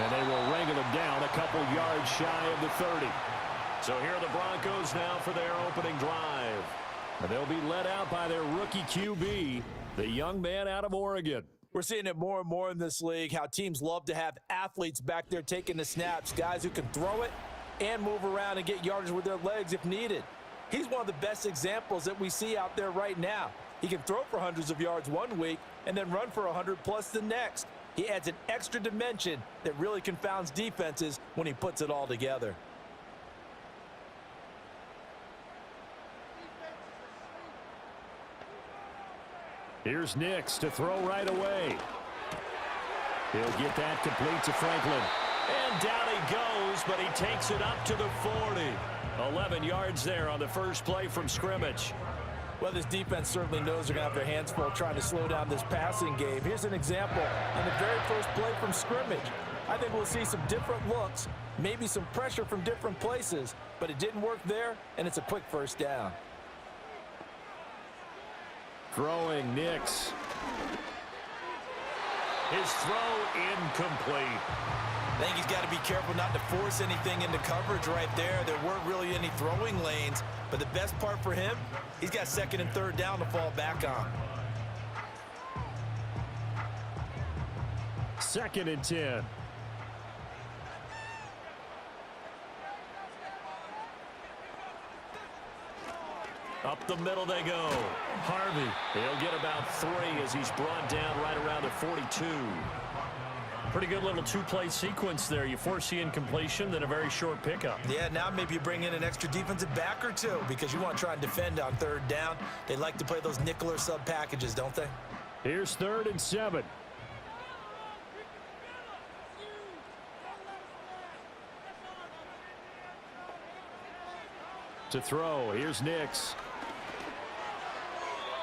And they will wrangle him down a couple yards shy of the 30. So here are the Broncos now for their opening drive. And they'll be led out by their rookie QB, the young man out of Oregon. We're seeing it more and more in this league, how teams love to have athletes back there taking the snaps, guys who can throw it and move around and get yardage with their legs if needed. He's one of the best examples that we see out there right now. He can throw for hundreds of yards one week and then run for 100+ the next. He adds an extra dimension that really confounds defenses when he puts it all together. Here's Nix to throw right away. He'll get that complete to Franklin. And down he goes, but he takes it up to the 40. 11 yards there on the first play from scrimmage. Well, this defense certainly knows they're going to have their hands full trying to slow down this passing game. Here's an example on the very first play from scrimmage. I think we'll see some different looks, maybe some pressure from different places, but it didn't work there, and it's a quick first down. Throwing Nix. His throw incomplete. I think he's got to be careful not to force anything into coverage right there. There weren't really any throwing lanes, but the best part for him, he's got second and third down to fall back on. 2nd and 10. Up the middle they go. Harvey. He'll get about 3 as he's brought down right around the 42. Pretty good little two-play sequence there. You force the incompletion, then a very short pickup. Yeah, now maybe you bring in an extra defensive back or two because you want to try and defend on third down. They like to play those nickel or sub packages, don't they? Here's 3rd and 7. To throw, here's Nix.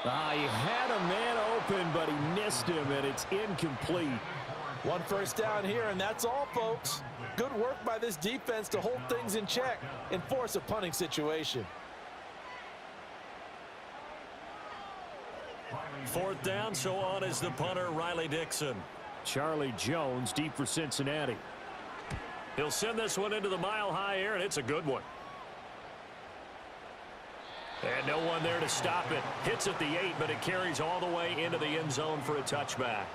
He had a man open, but he missed him, and it's incomplete. One first down here, and that's all, folks. Good work by this defense to hold things in check and force a punting situation. 4th down, so on is the punter, Riley Dixon. Charlie Jones deep for Cincinnati. He'll send this one into the mile-high air, and it's a good one. And no one there to stop it. Hits at the 8, but it carries all the way into the end zone for a touchback.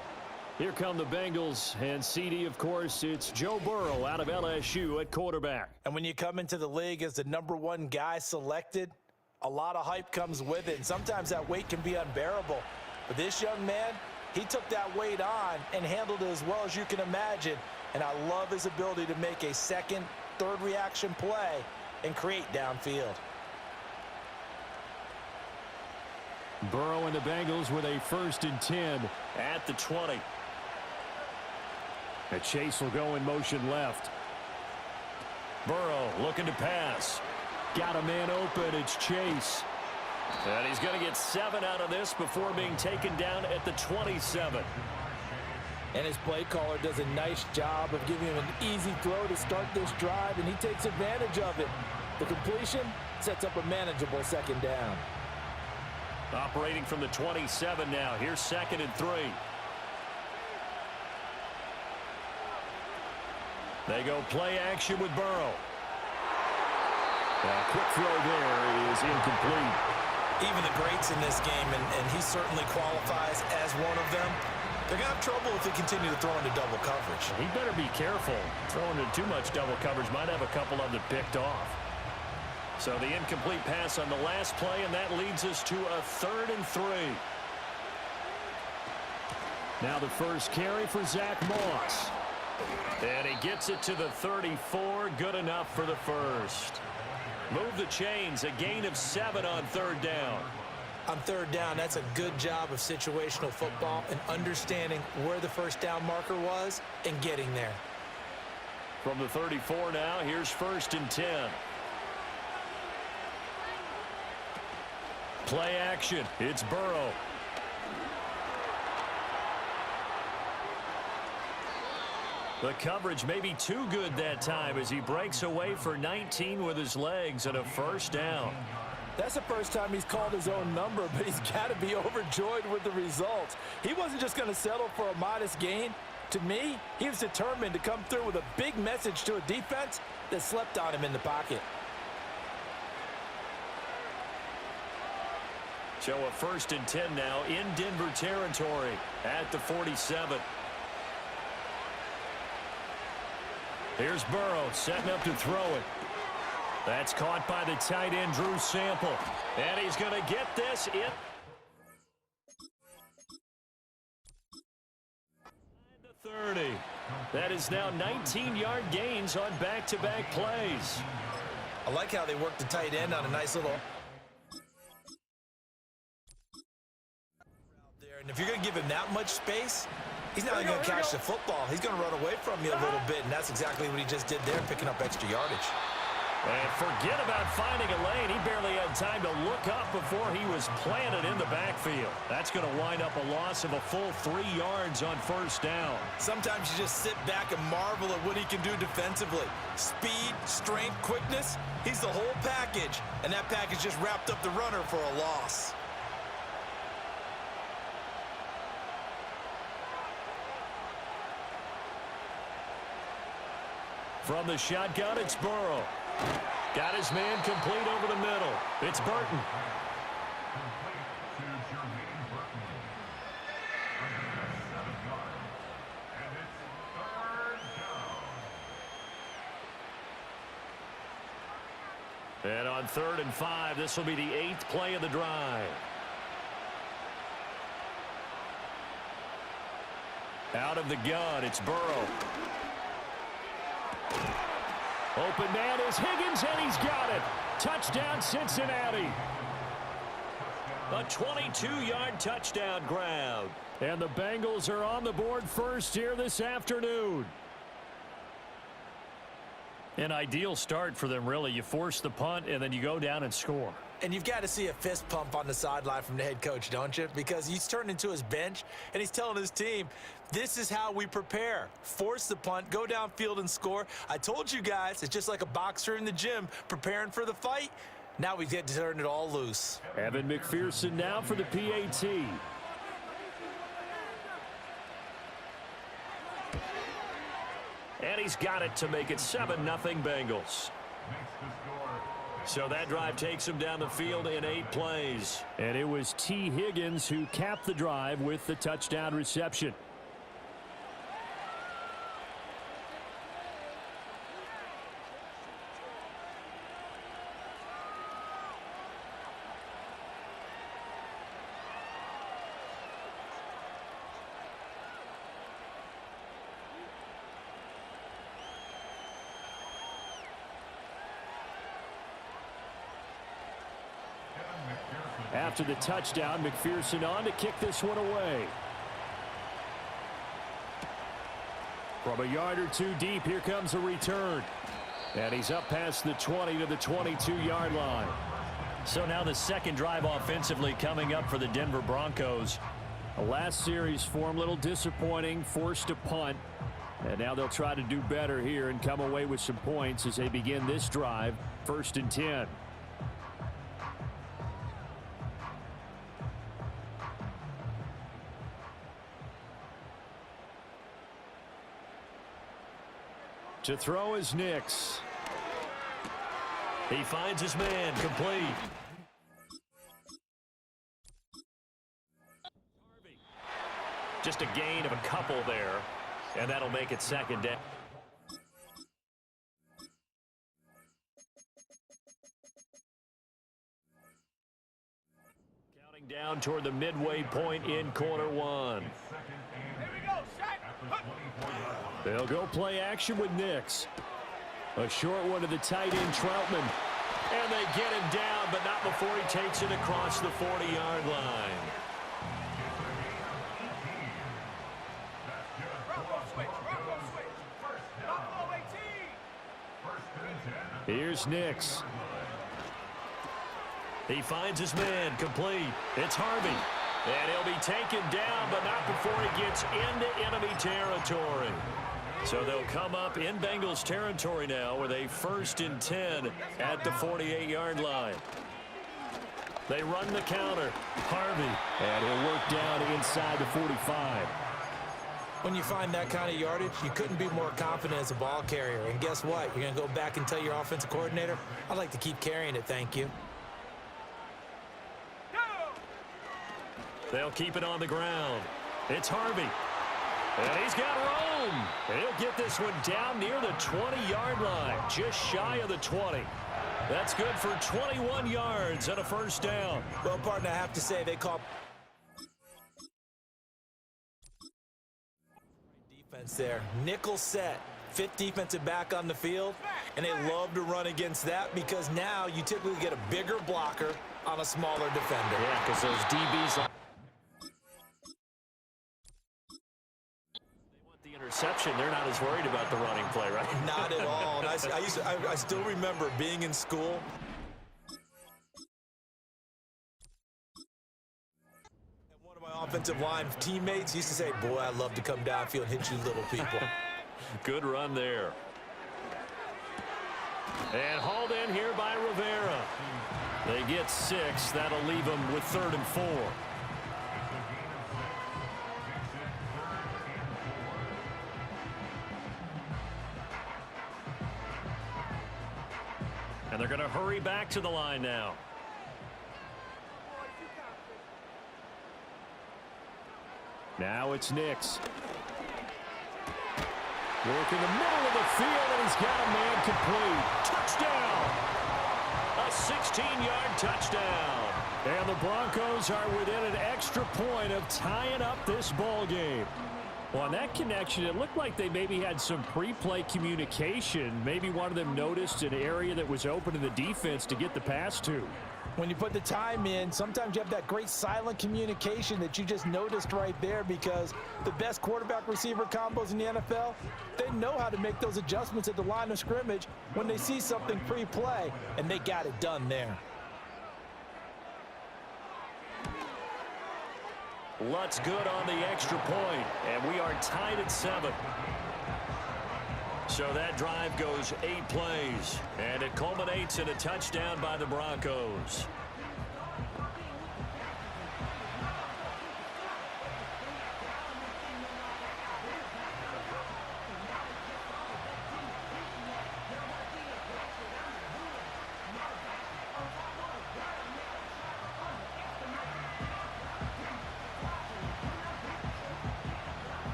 Here come the Bengals, and CD, of course, it's Joe Burrow out of LSU at quarterback. And when you come into the league as the #1 guy selected, a lot of hype comes with it, and sometimes that weight can be unbearable. But this young man, he took that weight on and handled it as well as you can imagine, and I love his ability to make a second, third reaction play and create downfield. Burrow and the Bengals with a 1st and 10 at the 20. The Chase will go in motion left. Burrow looking to pass. Got a man open. It's Chase. And he's going to get 7 out of this before being taken down at the 27. And his play caller does a nice job of giving him an easy throw to start this drive, and he takes advantage of it. The completion sets up a manageable 2nd down. Operating from the 27 now. Here's 2nd and 3. They go play action with Burrow. A quick throw there is incomplete. Even the greats in this game, and he certainly qualifies as one of them, they're going to have trouble if they continue to throw into double coverage. He better be careful. Throwing into too much double coverage might have a couple of them picked off. So the incomplete pass on the last play, and that leads us to a 3rd and 3. Now the first carry for Zach Moss. And he gets it to the 34. Good enough for the first. Move the chains. A gain of 7 on 3rd down. On 3rd down, that's a good job of situational football and understanding where the first down marker was and getting there. From the 34 now, here's 1st and 10. Play action. It's Burrow. The coverage may be too good that time as he breaks away for 19 with his legs and a 1st down. That's the first time he's called his own number, but he's got to be overjoyed with the results. He wasn't just going to settle for a modest gain. To me, he was determined to come through with a big message to a defense that slept on him in the pocket. So a 1st and 10 now in Denver territory at the 47. Here's Burrow setting up to throw it. That's caught by the tight end, Drew Sample. And he's going to get this in. The 30. That is now 19-yard gains on back-to-back plays. I like how they work the tight end on a nice little... And if you're going to give him that much space, he's not going to catch the football. He's going to run away from you a little bit, and that's exactly what he just did there, picking up extra yardage. And forget about finding a lane. He barely had time to look up before he was planted in the backfield. That's going to wind up a loss of a full 3 yards on 1st down. Sometimes you just sit back and marvel at what he can do defensively. Speed, strength, quickness, he's the whole package, and that package just wrapped up the runner for a loss. From the shotgun, it's Burrow. Got his man complete over the middle. It's Burton. And on 3rd and 5, this will be the 8th play of the drive. Out of the gun, it's Burrow. Open man is Higgins, and he's got it. Touchdown, Cincinnati. A 22-yard touchdown grab. And the Bengals are on the board first here this afternoon. An ideal start for them, really. You force the punt, and then you go down and score. And you've got to see a fist pump on the sideline from the head coach, don't you? Because he's turned into his bench, and he's telling his team, this is how we prepare. Force the punt, go downfield and score. I told you guys, it's just like a boxer in the gym preparing for the fight. Now we get to turn it all loose. Evan McPherson now for the PAT. And he's got it to make it 7-0 Bengals. So that drive takes him down the field in 8 plays. And it was T. Higgins who capped the drive with the touchdown reception. After the touchdown, McPherson on to kick this one away. From a yard or two deep, here comes a return. And he's up past the 20 to the 22-yard line. So now the second drive offensively coming up for the Denver Broncos. The last series for him, a little disappointing, forced a punt. And now they'll try to do better here and come away with some points as they begin this drive, 1st and 10. To throw is Nix. He finds his man complete. Just a gain of a couple there, and that'll make it 2nd down. Counting down toward the midway point in quarter 1. They'll go play action with Nix. A short one to the tight end, Troutman. And they get him down, but not before he takes it across the 40-yard line. Here's Nix. He finds his man complete. It's Harvey. And he'll be taken down, but not before he gets into enemy territory. So they'll come up in Bengals territory now with a 1st and 10 at the 48-yard line. They run the counter. Harvey. And he'll work down inside the 45. When you find that kind of yardage, you couldn't be more confident as a ball carrier. And guess what? You're going to go back and tell your offensive coordinator, I'd like to keep carrying it, thank you. They'll keep it on the ground. It's Harvey. And he's got Rome. He'll get this one down near the 20-yard line, just shy of the 20. That's good for 21 yards and a first down. Well, partner, I have to say they call defense there. Nickel set, fifth defensive back on the field, and they love to run against that because now you typically get a bigger blocker on a smaller defender. Yeah, because those DBs... interception, they're not as worried about the running play, right? Not at all. And I still remember being in school. And one of my offensive line teammates used to say, boy, I'd love to come downfield and hit you little people. Good run there. And hauled in here by Rivera. They get 6. That'll leave them with 3rd and 4. And they're going to hurry back to the line now. Now it's Nix. Work in the middle of the field, and he's got a man complete. Touchdown! A 16-yard touchdown. And the Broncos are within an extra point of tying up this ball game. Well, on that connection, it looked like they maybe had some pre-play communication. Maybe one of them noticed an area that was open in the defense to get the pass to. When you put the time in, sometimes you have that great silent communication that you just noticed right there because the best quarterback-receiver combos in the NFL, they know how to make those adjustments at the line of scrimmage when they see something pre-play, and they got it done there. Lutz good on the extra point, and we are tied at 7. So that drive goes 8 plays, and it culminates in a touchdown by the Broncos.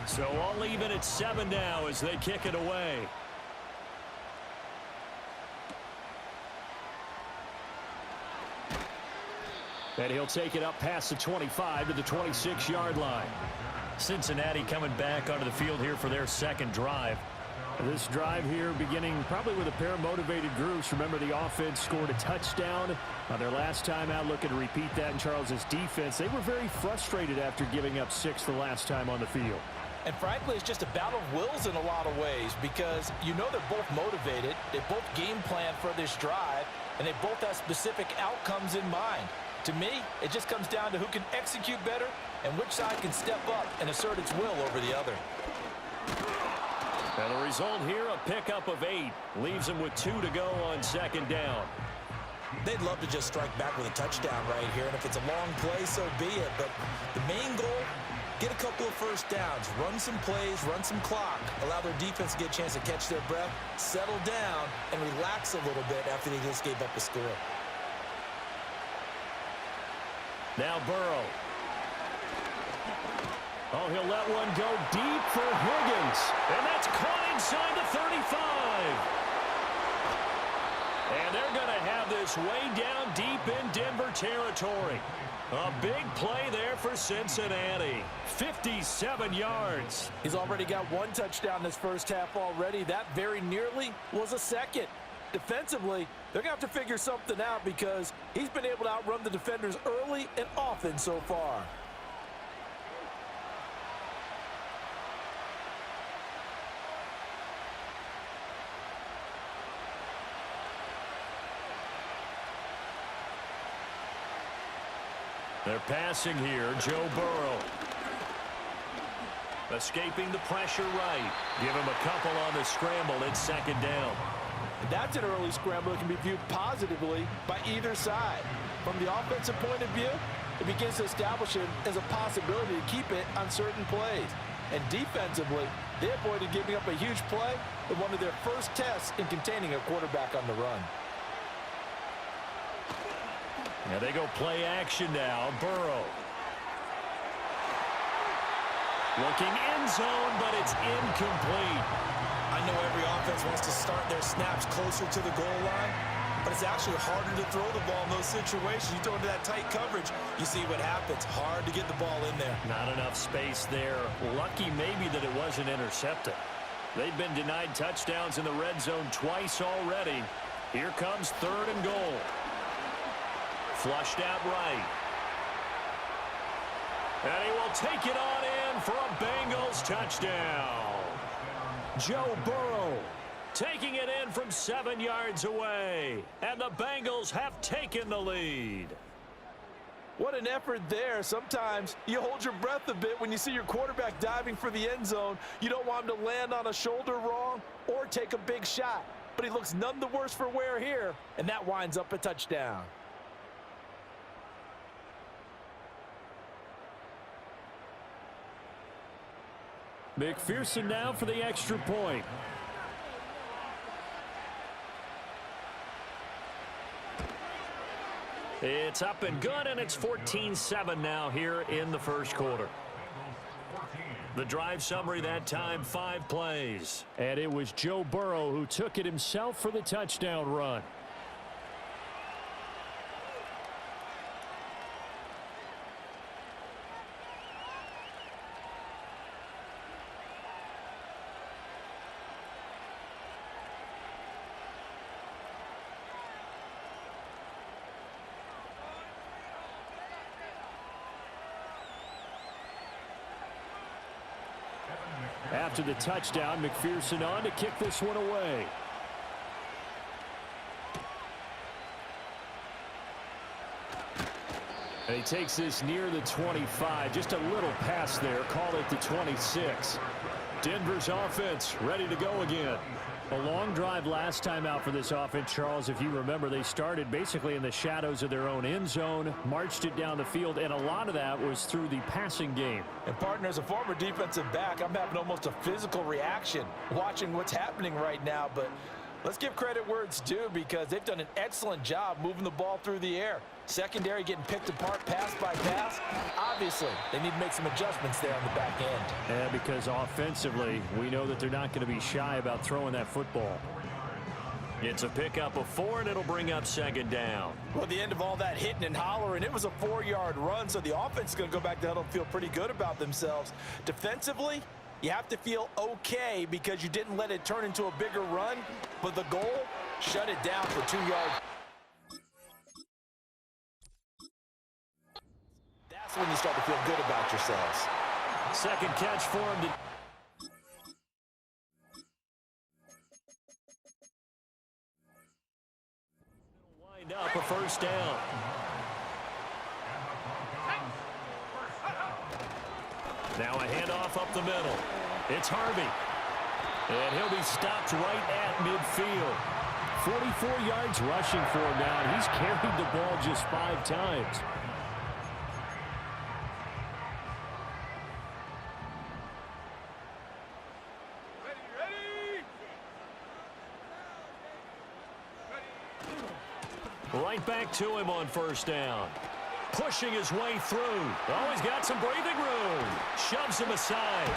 So all even at 7 now as they kick it away. And he'll take it up past the 25 to the 26-yard line. Cincinnati coming back onto the field here for their second drive. This drive here beginning probably with a pair of motivated groups. Remember, the offense scored a touchdown on their last time out, looking to repeat that in Charles's defense. They were very frustrated after giving up 6 the last time on the field. And frankly, it's just a battle of wills in a lot of ways because you know they're both motivated, they both game plan for this drive, and they both have specific outcomes in mind. To me, it just comes down to who can execute better and which side can step up and assert its will over the other. And the result here, a pickup of 8. Leaves them with 2 to go on second down. They'd love to just strike back with a touchdown right here, and if it's a long play, so be it. But the main goal, get a couple of first downs, run some plays, run some clock, allow their defense to get a chance to catch their breath, settle down, and relax a little bit after they just gave up the score. Now Burrow. Oh, he'll let one go deep for Higgins. And that's caught inside the 35. And they're going to have this way down deep in Denver territory. A big play there for Cincinnati. 57 yards. He's already got 1 touchdown this first half already. That very nearly was a second. Defensively, they're going to have to figure something out because he's been able to outrun the defenders early and often so far. They're passing here, Joe Burrow. Escaping the pressure right. Give him a couple on the scramble. It's second down. That's an early scramble that can be viewed positively by either side. From the offensive point of view, it begins to establish it as a possibility to keep it on certain plays. And defensively, they avoided giving up a huge play in one of their first tests in containing a quarterback on the run. Now they go play action now. Burrow. Looking end zone, but it's incomplete. I know every offense wants to start their snaps closer to the goal line, but it's actually harder to throw the ball in those situations. You throw into that tight coverage, you see what happens. Hard to get the ball in there. Not enough space there. Lucky maybe that it wasn't intercepted. They've been denied touchdowns in the red zone twice already. Here comes 3rd and goal. Flushed out right. And he will take it on in for a Bengals touchdown. Joe Burrow taking it in from 7 yards away. And the Bengals have taken the lead. What an effort there. Sometimes you hold your breath a bit when you see your quarterback diving for the end zone. You don't want him to land on a shoulder wrong or take a big shot. But he looks none the worse for wear here, and that winds up a touchdown. McPherson now for the extra point. It's up and good, and it's 14-7 now here in the first quarter. The drive summary that time, 5 plays. And it was Joe Burrow who took it himself for the touchdown run. After the touchdown, McPherson on to kick this one away. And he takes this near the 25. Just a little pass there. Call it the 26. Denver's offense ready to go again. A long drive last time out for this offense, Charles. If you remember, they started basically in the shadows of their own end zone, marched it down the field, and a lot of that was through the passing game. And, partner, as a former defensive back, I'm having almost a physical reaction watching what's happening right now. But let's give credit where it's due, because they've done an excellent job moving the ball through the air. Secondary getting picked apart pass by pass. Obviously, they need to make some adjustments there on the back end. Yeah, because offensively, we know that they're not going to be shy about throwing that football. It's a pickup of 4, and it'll bring up 2nd down. Well, at the end of all that hitting and hollering, it was a 4-yard run, so the offense is going to go back to huddle and feel pretty good about themselves. Defensively, you have to feel okay because you didn't let it turn into a bigger run, but the goal, shut it down for 2 yards. That's when you start to feel good about yourselves. Second catch for him. Wind up a 1st down. Now a handoff up the middle. It's Harvey. And he'll be stopped right at midfield. 44 yards rushing for him now, and he's carried the ball just 5 times. Right back to him on 1st down. Pushing his way through. Oh, he's got some breathing room. Shoves him aside.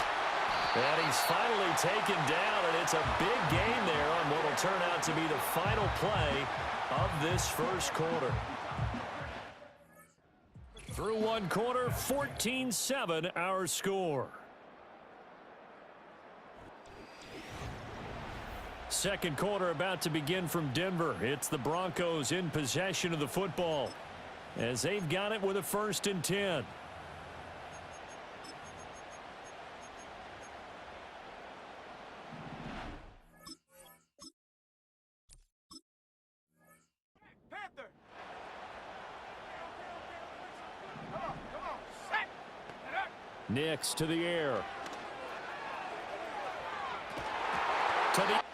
And he's finally taken down, and it's a big gain there on what will turn out to be the final play of this first quarter. Through 1 quarter, 14-7 our score. Second quarter about to begin from Denver. It's the Broncos in possession of the football as they've got it with a 1st and 10. Nix to the air. To the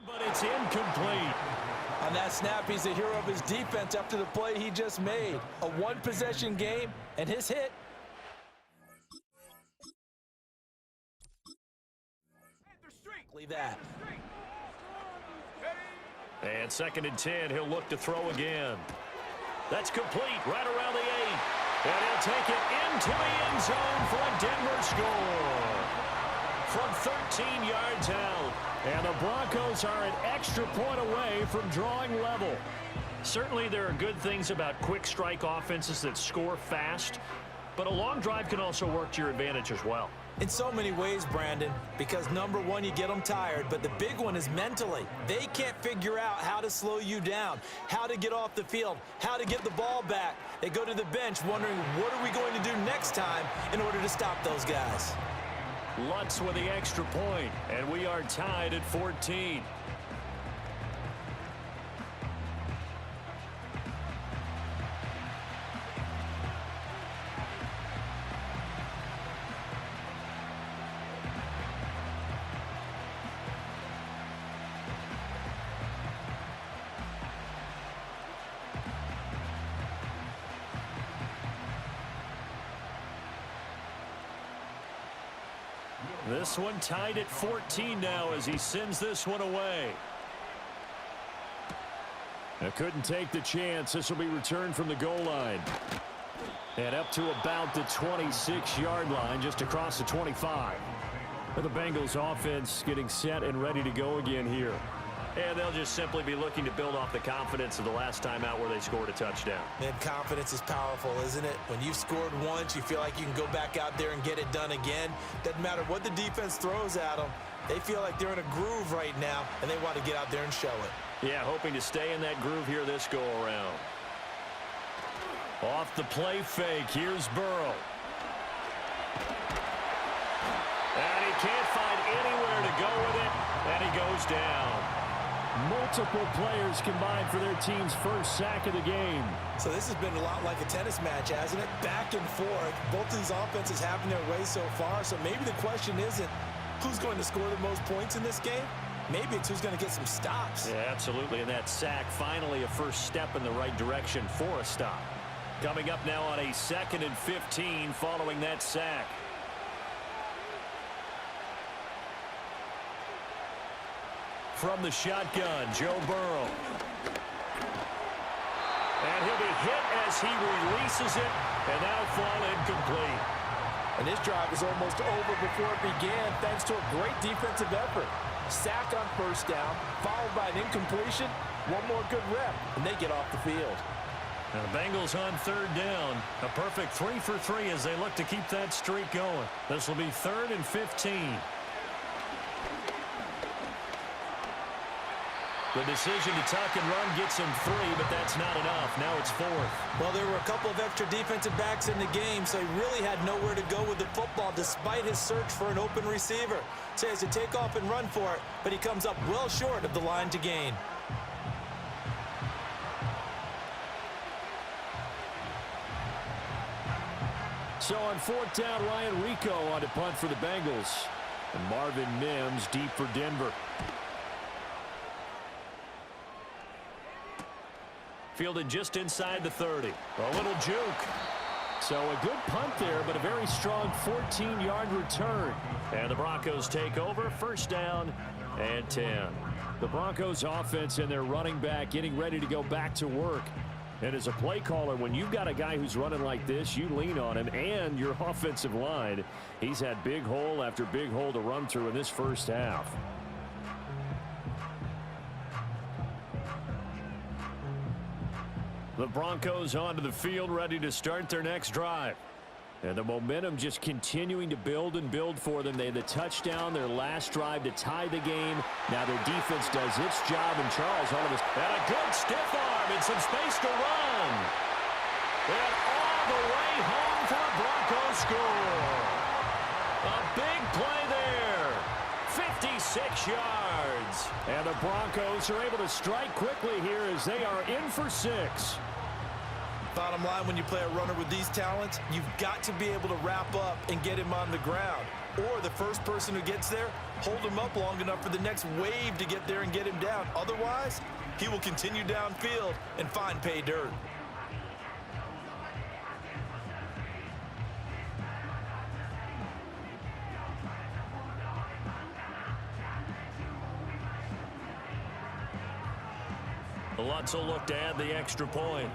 but it's incomplete. On that snap, he's the hero of his defense after the play he just made. A one-possession game, and his hit. That. And 2nd and 10, he'll look to throw again. That's complete right around the 8. And he'll take it into the end zone for a Denver score. From 13 yards out. And the Broncos are an extra point away from drawing level. Certainly there are good things about quick strike offenses that score fast, but a long drive can also work to your advantage as well. In so many ways, Brandon, because number one, you get them tired, but the big one is mentally. They can't figure out how to slow you down, how to get off the field, how to get the ball back. They go to the bench wondering, what are we going to do next time in order to stop those guys? Lutz with the extra point, and we are tied at 14. This one tied at 14 now as he sends this one away. I couldn't take the chance. This will be returned from the goal line. And up to about the 26-yard line, just across the 25. The Bengals offense getting set and ready to go again here. And they'll just simply be looking to build off the confidence of the last time out where they scored a touchdown. And confidence is powerful, isn't it? When you've scored once, you feel like you can go back out there and get it done again. Doesn't matter what the defense throws at them. They feel like they're in a groove right now, and they want to get out there and show it. Yeah, hoping to stay in that groove here this go-around. Off the play fake, here's Burrow. And he can't find anywhere to go with it, and he goes down. Multiple players combined for their team's first sack of the game. So this has been a lot like a tennis match, hasn't it? Back and forth. Both of these offenses having their way so far. So maybe the question isn't who's going to score the most points in this game. Maybe it's who's going to get some stops. Yeah, absolutely. And that sack, finally a first step in the right direction for a stop. Coming up now on a 2nd and 15 following that sack. From the shotgun, Joe Burrow. And he'll be hit as he releases it, and that'll fall incomplete. And this drive is almost over before it began, thanks to a great defensive effort. Sack on first down, followed by an incompletion. One more good rep, and they get off the field. Now the Bengals on 3rd down. A perfect 3 for 3 as they look to keep that streak going. This will be 3rd and 15. The decision to tuck and run gets him 3, but that's not enough. Now it's 4th. Well, there were a couple of extra defensive backs in the game, so he really had nowhere to go with the football despite his search for an open receiver. So he has to take off and run for it, but he comes up well short of the line to gain. So on 4th down, Ryan Rico on to punt for the Bengals. And Marvin Mims deep for Denver. Fielded just inside the 30. A little juke. So a good punt there, but a very strong 14-yard return. And the Broncos take over, 1st down and 10. The Broncos offense and their running back getting ready to go back to work. And as a play caller, when you've got a guy who's running like this, you lean on him and your offensive line. He's had big hole after big hole to run through in this first half. The Broncos onto the field, ready to start their next drive. And the momentum just continuing to build and build for them. They had the touchdown, their last drive to tie the game. Now their defense does its job, and Charles on this. And a good stiff arm and some space to run. And all the way home for a Broncos score. A big play there. 56 yards. And the Broncos are able to strike quickly here as they are in for 6. Bottom line, when you play a runner with these talents, you've got to be able to wrap up and get him on the ground. or the first person who gets there, hold him up long enough for the next wave to get there and get him down. Otherwise, he will continue downfield and find pay dirt. Lutz will look to add the extra point.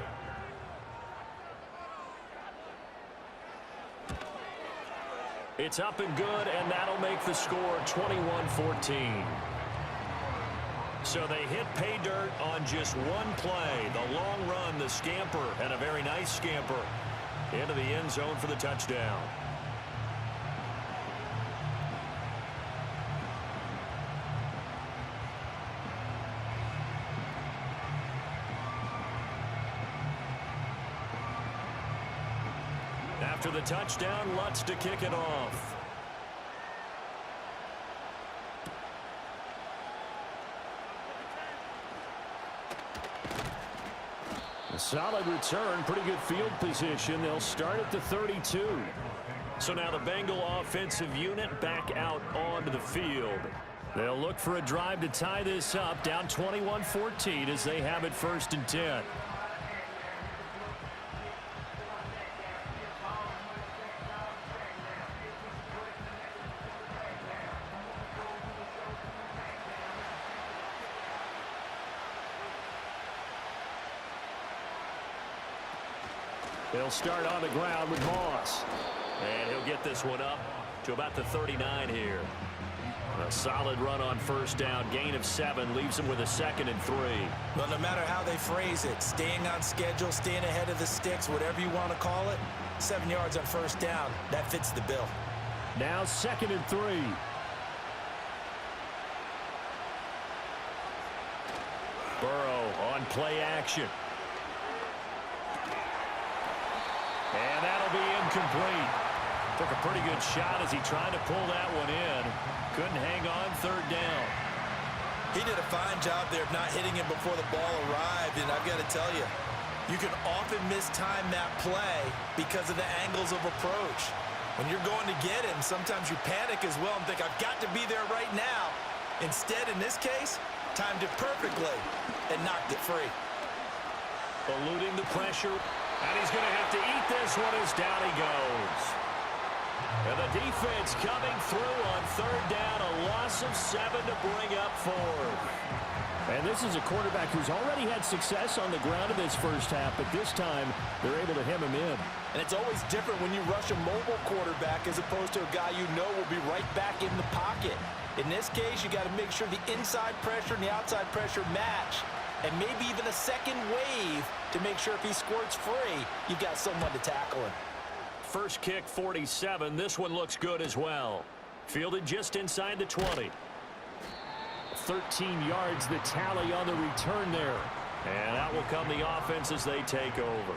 It's up and good, and that'll make the score 21-14. So they hit pay dirt on just one play. The long run, the scamper, and a very nice scamper into the end zone for the touchdown. After the touchdown, Lutz to kick it off. A solid return, pretty good field position. They'll start at the 32. So now the Bengal offensive unit back out onto the field. They'll look for a drive to tie this up, down 21-14 as they have it 1st and 10. They'll start on the ground with Moss. And he'll get this one up to about the 39 here. A solid run on 1st down. Gain of 7 leaves him with a 2nd and 3. Well, no matter how they phrase it, staying on schedule, staying ahead of the sticks, whatever you want to call it, 7 yards on 1st down, that fits the bill. Now 2nd and 3. Burrow on play action. And that'll be incomplete. Took a pretty good shot as he tried to pull that one in. Couldn't hang on 3rd down. He did a fine job there of not hitting him before the ball arrived, and I've got to tell you, you can often mistime that play because of the angles of approach. When you're going to get him, sometimes you panic as well and think, I've got to be there right now. Instead, in this case, timed it perfectly and knocked it free. Eluding the pressure. And he's going to have to eat this one as down he goes. And the defense coming through on 3rd down. A loss of 7 to bring up 4th. And this is a quarterback who's already had success on the ground in this first half, but this time they're able to hem him in. And it's always different when you rush a mobile quarterback as opposed to a guy you know will be right back in the pocket. In this case, you got to make sure the inside pressure and the outside pressure match. And maybe even a second wave to make sure if he squirts free, you've got someone to tackle him. First kick, 47. This one looks good as well. Fielded just inside the 20. 13 yards, the tally on the return there. And out will come the offense as they take over.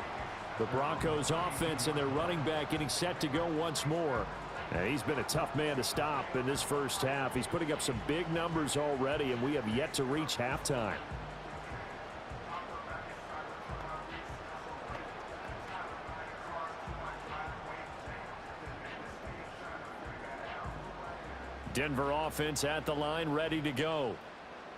The Broncos offense and their running back getting set to go once more. And he's been a tough man to stop in this first half. He's putting up some big numbers already, and we have yet to reach halftime. Denver offense at the line, ready to go.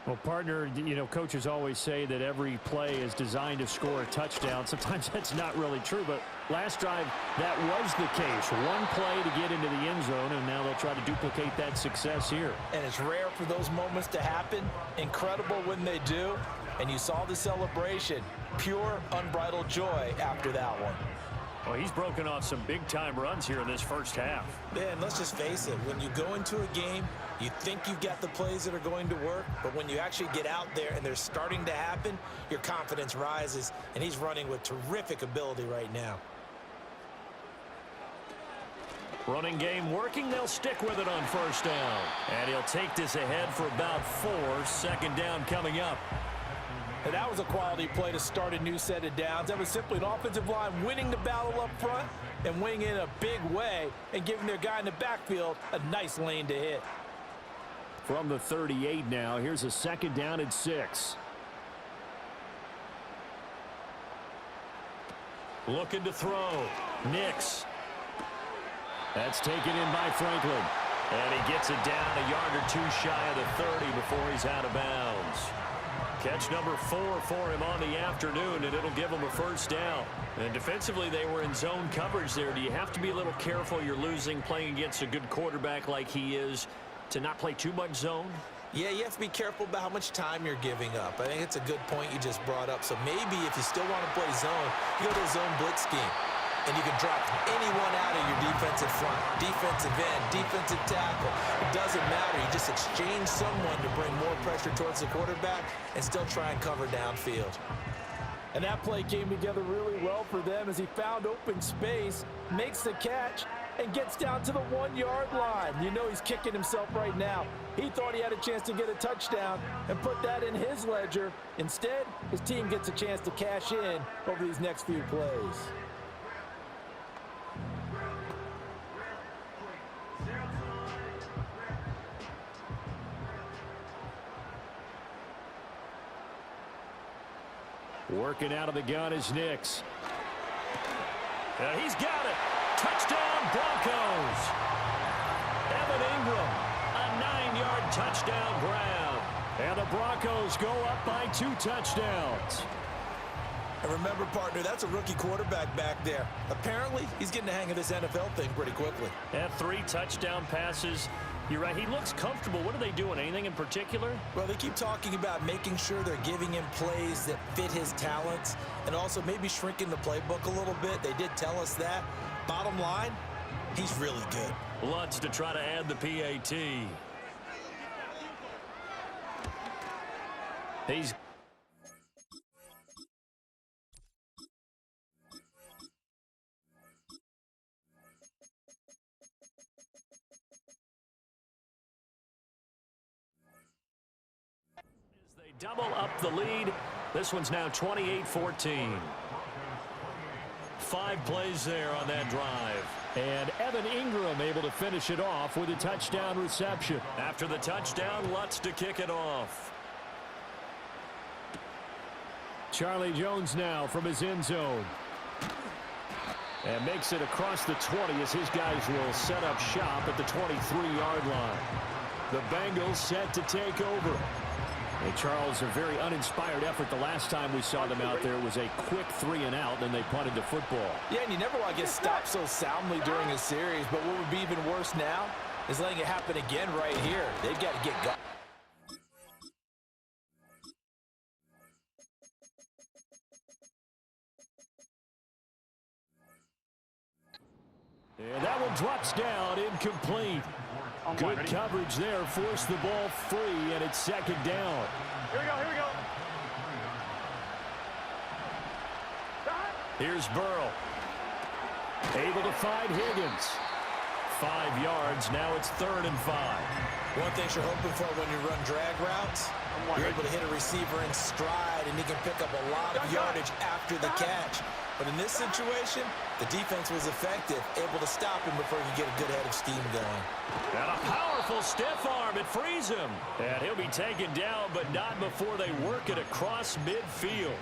Well, partner, you know, coaches always say that every play is designed to score a touchdown. Sometimes that's not really true, but last drive, that was the case. One play to get into the end zone, and now they'll try to duplicate that success here. And it's rare for those moments to happen. Incredible when they do. And you saw the celebration. Pure, unbridled joy after that one. Well, he's broken off some big-time runs here in this first half. Yeah, and let's just face it. When you go into a game, you think you've got the plays that are going to work, but when you actually get out there and they're starting to happen, your confidence rises, and he's running with terrific ability right now. Running game working. They'll stick with it on 1st down. And he'll take this ahead for about 4. 2nd down coming up. And that was a quality play to start a new set of downs. That was simply an offensive line winning the battle up front and winning in a big way and giving their guy in the backfield a nice lane to hit. From the 38 now, here's a 2nd down and 6. Looking to throw. Nix. That's taken in by Franklin. And he gets it down a yard or two shy of the 30 before he's out of bounds. Catch number 4 for him on the afternoon, and it'll give him a first down. And defensively, they were in zone coverage there. Do you have to be a little careful? You're losing playing against a good quarterback like he is to not play too much zone? Yeah, you have to be careful about how much time you're giving up. I think it's a good point you just brought up. So maybe if you still want to play zone, you go to a zone blitz scheme. And you can drop anyone out of your defensive front, defensive end, defensive tackle. It doesn't matter. You just exchange someone to bring more pressure towards the quarterback and still try and cover downfield. And that play came together really well for them as he found open space, makes the catch, and gets down to the 1-yard line. You know he's kicking himself right now. He thought he had a chance to get a touchdown and put that in his ledger. Instead, his team gets a chance to cash in over these next few plays. Working out of the gun is Nix. He's got it. Touchdown, Broncos. Evan Ingram, a 9-yard touchdown grab. And the Broncos go up by 2 touchdowns. And remember, partner, that's a rookie quarterback back there. Apparently, he's getting the hang of this NFL thing pretty quickly. And 3 touchdown passes. You're right, he looks comfortable. What are they doing? Anything in particular? Well, they keep talking about making sure they're giving him plays that fit his talents and also maybe shrinking the playbook a little bit. They did tell us that. Bottom line, he's really good. Lutz to try to add the PAT. He's double up the lead. This one's now 28-14. 5 plays there on that drive. And Evan Ingram able to finish it off with a touchdown reception. After the touchdown, Lutz to kick it off. Charlie Jones now from his end zone. And makes it across the 20 as his guys will set up shop at the 23-yard line. The Bengals set to take over. And Charles, a very uninspired effort. The last time we saw them out there was a quick 3-and-out, then they punted the football. Yeah, and you never want to get stopped so soundly during a series, but what would be even worse now is letting it happen again right here. They've got to get going. And that one drops down, incomplete. Good coverage there, forced the ball free, and it's second down. Here we go, here we go. Here's Burrow. Able to find Higgins. 5 yards, now it's 3rd and 5. One thing you're hoping for when you run drag routes, you're able to hit a receiver in stride, and he can pick up a lot of yardage after the catch. But in this situation, the defense was effective, able to stop him before he could get a good head of steam going. And a powerful stiff arm. It frees him. And he'll be taken down, but not before they work it across midfield.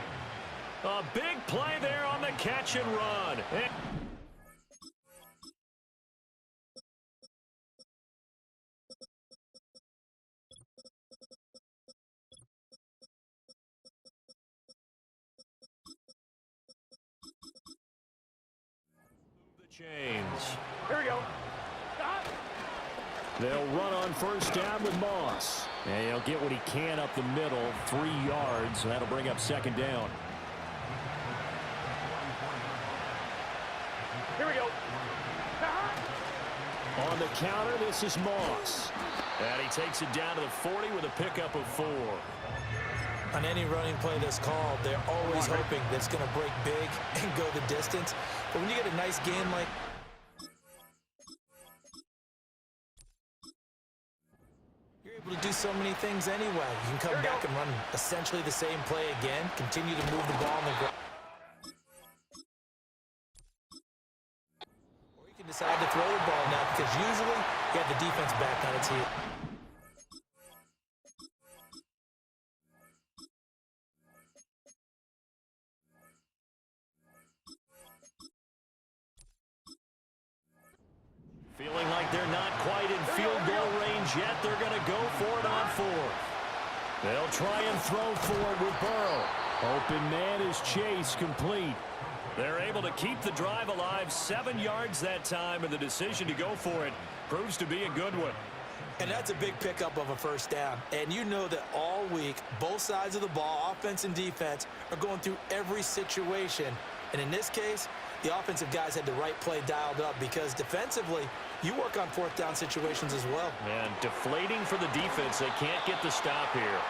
A big play there on the catch and run. Chains. Here we go. They'll run on first down with Moss. And he'll get what he can up the middle, 3 yards. That'll bring up second down. Here we go. On the counter, this is Moss. And he takes it down to the 40 with a pickup of 4. On any running play that's called, they're always hoping that it's going to break big and go the distance. But when you get a nice game like you're able to do so many things anyway. You can come back and run essentially the same play again, continue to move the ball on the ground. Or you can decide to throw the ball now because usually you have the defense back on its heels. Feeling like they're not quite in field They'll try and throw for it with Burrow. Open man is Chase, complete. They're able to keep the drive alive, 7 yards that time, and the decision to go for it proves to be a good one. And that's a big pickup of a first down. And you know that all week, both sides of the ball, offense and defense, are going through every situation. And in this case, the offensive guys had the right play dialed up because defensively, you work on fourth down situations as well. And deflating for the defense. They can't get the stop here.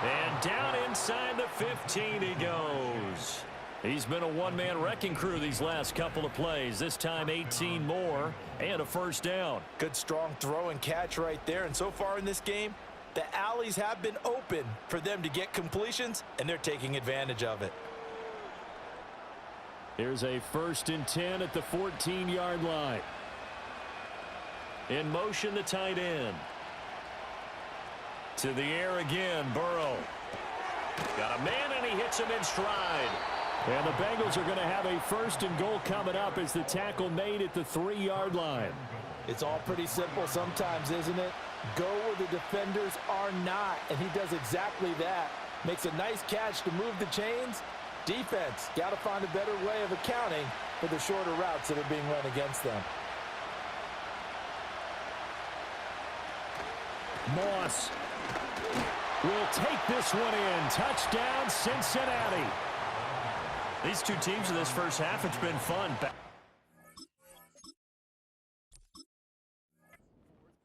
And down inside the 15 he goes. He's been a one-man wrecking crew these last couple of plays. This time 18 more and a first down. Good strong throw and catch right there. And so far in this game, the alleys have been open for them to get completions, and they're taking advantage of it. Here's a 1st and 10 at the 14-yard line. In motion, the tight end. To the air again, Burrow. Got a man, and he hits him in stride. And the Bengals are going to have a 1st and goal coming up as the tackle made at the 3-yard line. It's all pretty simple sometimes, isn't it? Go where the defenders are not, and he does exactly that. Makes a nice catch to move the chains. Defense, got to find a better way of accounting for the shorter routes that are being run against them. Moss will take this one in. Touchdown, Cincinnati. These two teams in this first half, it's been fun.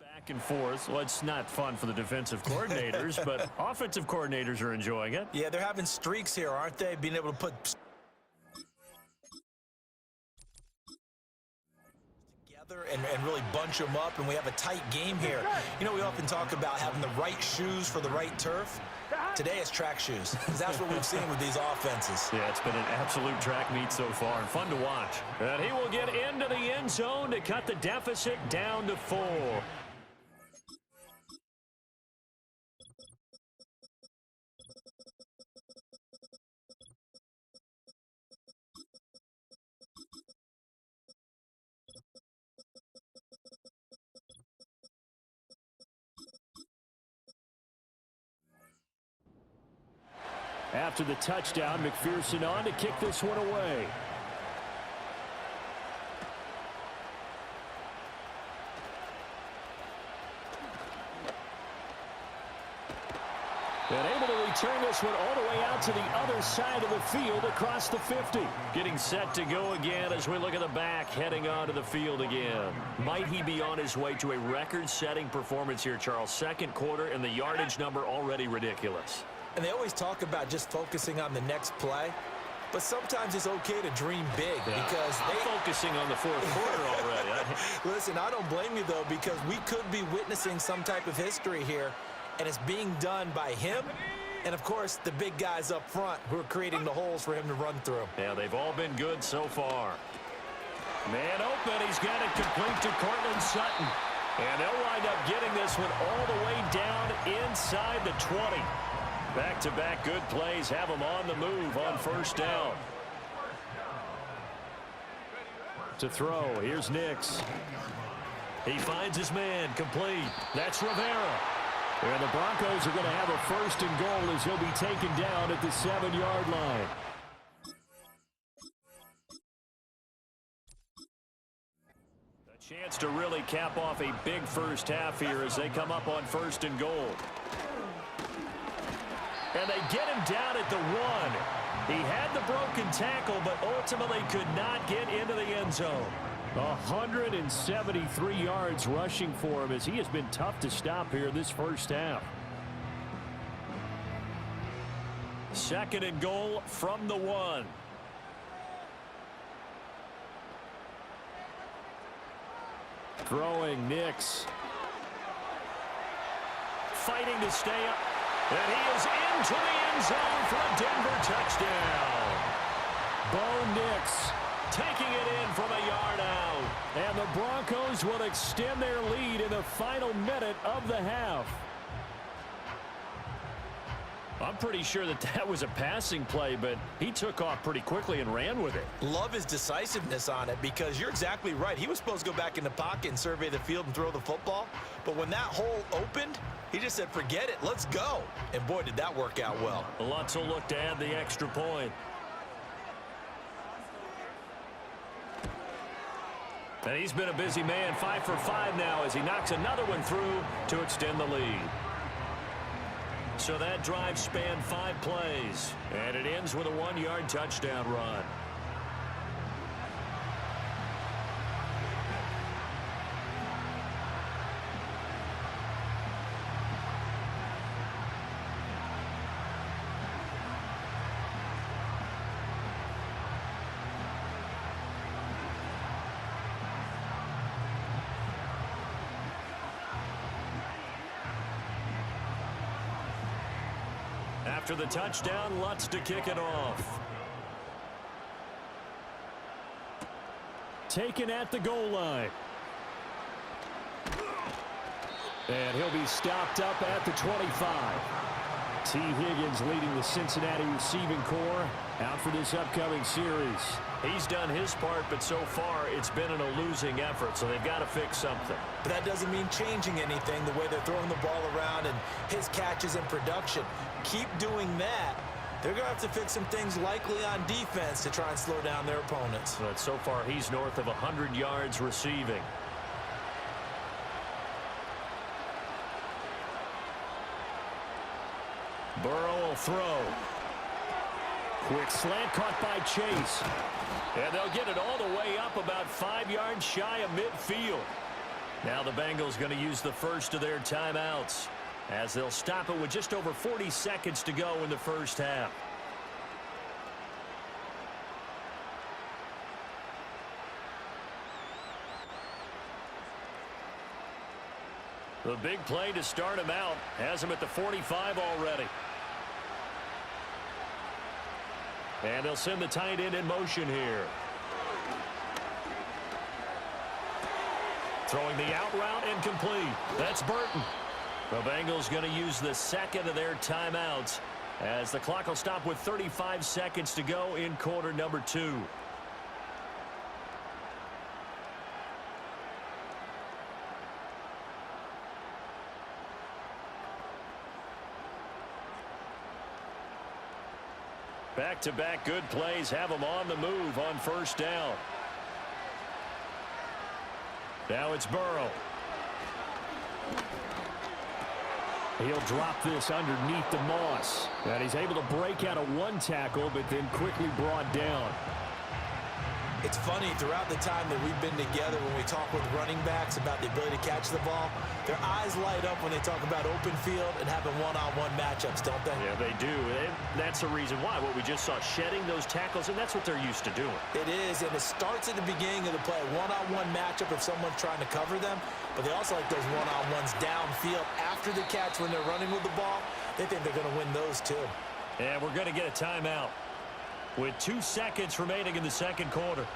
Back and forth. Well, it's not fun for the defensive coordinators, but offensive coordinators are enjoying it. Yeah, they're having streaks here, aren't they? Being able to put together and really bunch them up, and we have a tight game here. You know, we often talk about having the right shoes for the right turf. Today it's track shoes, because that's what we've seen with these offenses. Yeah, it's been an absolute track meet so far, and fun to watch. And he will get into the end zone to cut the deficit down to 4. After the touchdown, McPherson on to kick this one away. And able to return this one all the way out to the other side of the field across the 50. Getting set to go again as we look at the back, heading onto the field again. Might he be on his way to a record-setting performance here, Charles? Second quarter, and the yardage number already ridiculous. And they always talk about just focusing on the next play, but sometimes it's okay to dream big because they're focusing on the fourth quarter already. Listen, I don't blame you, though, because we could be witnessing some type of history here, and it's being done by him and, of course, the big guys up front who are creating the holes for him to run through. Yeah, they've all been good so far. Man open. He's got it complete to Cortland Sutton. And they'll wind up getting this one all the way down inside the 20. Back-to-back good plays have them on the move on first down. To throw, here's Nix. He finds his man, complete. That's Rivera. And the Broncos are going to have a 1st and goal as he'll be taken down at the 7-yard line. A chance to really cap off a big first half here as they come up on 1st and goal. And they get him down at the 1. He had the broken tackle, but ultimately could not get into the end zone. 173 yards rushing for him as he has been tough to stop here this first half. 2nd and goal from the 1. Throwing Nix. Fighting to stay up. And he is into the end zone for a Denver touchdown. Bo Nix taking it in from a yard out. And the Broncos will extend their lead in the final minute of the half. I'm pretty sure that was a passing play, but he took off pretty quickly and ran with it. Love his decisiveness on it because you're exactly right. He was supposed to go back in the pocket and survey the field and throw the football. But when that hole opened, He just said, forget it, let's go. And boy, did that work out well. Lutz will look to add the extra point. And he's been a busy man, 5 for 5 now as he knocks another one through to extend the lead. So that drive spanned 5 plays, and it ends with a 1-yard touchdown run. After the touchdown, Lutz to kick it off. Taken at the goal line. And he'll be stopped up at the 25. T. Higgins leading the Cincinnati receiving corps out for this upcoming series. He's done his part, but so far it's been in a losing effort, so they've got to fix something. But that doesn't mean changing anything, the way they're throwing the ball around and his catches and production. Keep doing that. They're going to have to fix some things likely on defense to try and slow down their opponents. But so far he's north of 100 yards receiving. Burrow will throw. Quick slant caught by Chase. And they'll get it all the way up about 5 yards shy of midfield. Now the Bengals going to use the first of their timeouts as they'll stop it with just over 40 seconds to go in the first half. The big play to start him out has him at the 45 already. And they'll send the tight end in motion here. Throwing the out route incomplete. That's Burton. The Bengals going to use the second of their timeouts as the clock will stop with 35 seconds to go in quarter number 2. Back-to-back good plays have them on the move on first down. Now it's Burrow. He'll drop this underneath the Moss. And he's able to break out of one tackle, but then quickly brought down. It's funny, throughout the time that we've been together, when we talk with running backs about the ability to catch the ball, their eyes light up when they talk about open field and having one-on-one matchups, don't they? Yeah, they do. And that's the reason why. What we just saw, shedding those tackles, and that's what they're used to doing. It is, and it starts at the beginning of the play. One-on-one matchup if someone's trying to cover them, but they also like those one-on-ones downfield after the catch when they're running with the ball. They think they're going to win those too. And we're going to get a timeout with 2 seconds remaining in the second quarter.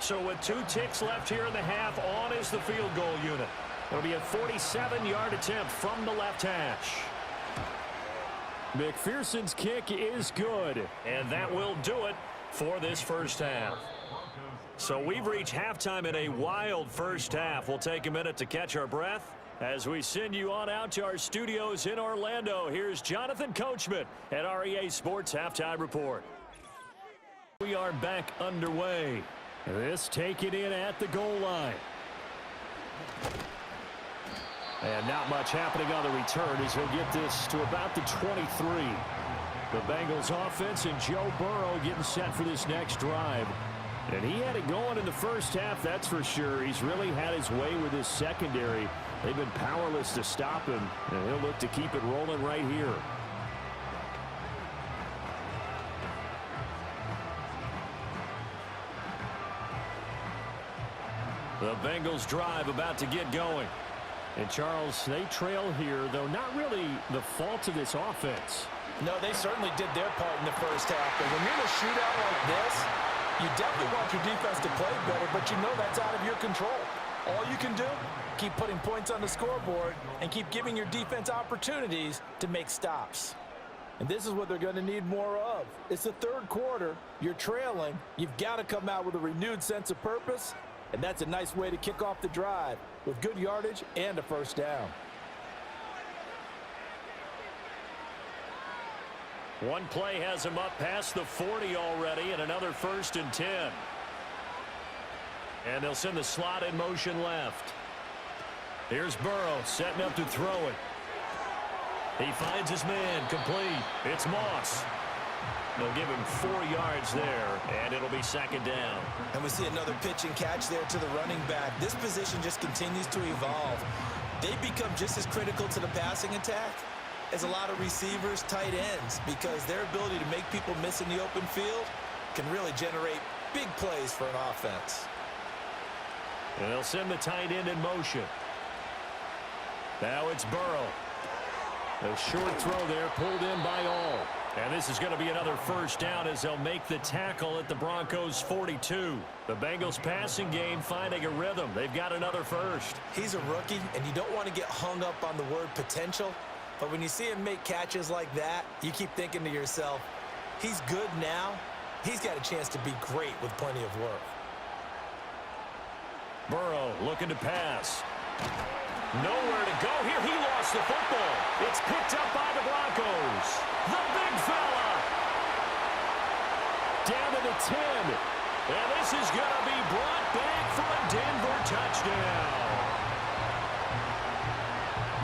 So with 2 ticks left here in the half, on is the field goal unit. It'll be a 47-yard attempt from the left hash. McPherson's kick is good, and that will do it for this first half. So we've reached halftime in a wild first half. We'll take a minute to catch our breath as we send you on out to our studios in Orlando. Here's Jonathan Coachman at REA Sports Halftime Report. We are back underway. This taken in at the goal line. And not much happening on the return as he'll get this to about the 23. The Bengals offense and Joe Burrow getting set for this next drive. And he had it going in the first half, that's for sure. He's really had his way with his secondary. They've been powerless to stop him, and he'll look to keep it rolling right here. The Bengals drive about to get going. And Charles, they trail here, though not really the fault of this offense. No, they certainly did their part in the first half. But when you're in a shootout like this, you definitely want your defense to play better, but you know that's out of your control. All you can do, keep putting points on the scoreboard and keep giving your defense opportunities to make stops. And this is what they're going to need more of. It's the third quarter. You're trailing. You've got to come out with a renewed sense of purpose, and that's a nice way to kick off the drive with good yardage and a first down. One play has him up past the 40 already, and another 1st and 10. And they'll send the slot in motion left. Here's Burrow setting up to throw it. He finds his man, complete. It's Moss. They'll give him 4 yards there, and it'll be 2nd down. And we see another pitch and catch there to the running back. This position just continues to evolve. They become just as critical to the passing attack as a lot of receivers, tight ends, because their ability to make people miss in the open field can really generate big plays for an offense. And they'll send the tight end in motion. Now it's Burrow. A short throw there, pulled in by all. And this is going to be another first down as they'll make the tackle at the Broncos 42. The Bengals passing game finding a rhythm. They've got another first. He's a rookie, and you don't want to get hung up on the word potential. But when you see him make catches like that, you keep thinking to yourself, he's good now. He's got a chance to be great with plenty of work. Burrow looking to pass. Nowhere to go here. He lost the football. It's picked up by the Broncos. The big fella. Down to the 10. And this is going to be brought back for a Denver touchdown.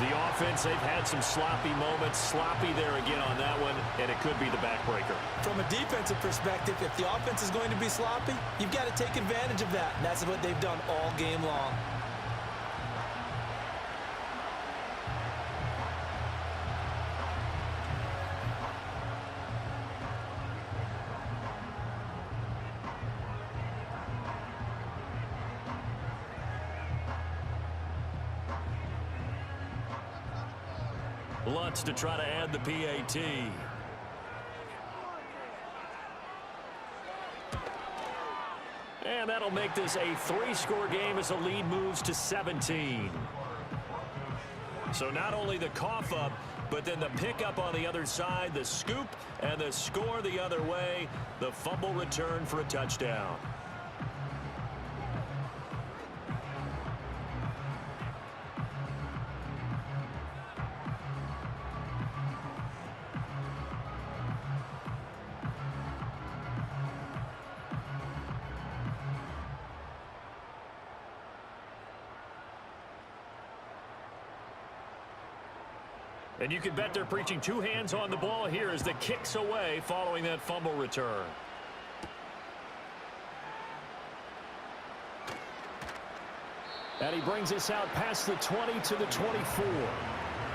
The offense, they've had some sloppy moments. Sloppy there again on that one, and it could be the backbreaker. From a defensive perspective, if the offense is going to be sloppy, you've got to take advantage of that. And that's what they've done all game long. Lutz to try to add the PAT. And that'll make this a 3-score game as the lead moves to 17. So not only the cough up, but then the pickup on the other side, the scoop, and the score the other way, the fumble return for a touchdown. And you can bet they're preaching 2 hands on the ball here as the kick's away following that fumble return. And he brings us out past the 20 to the 24.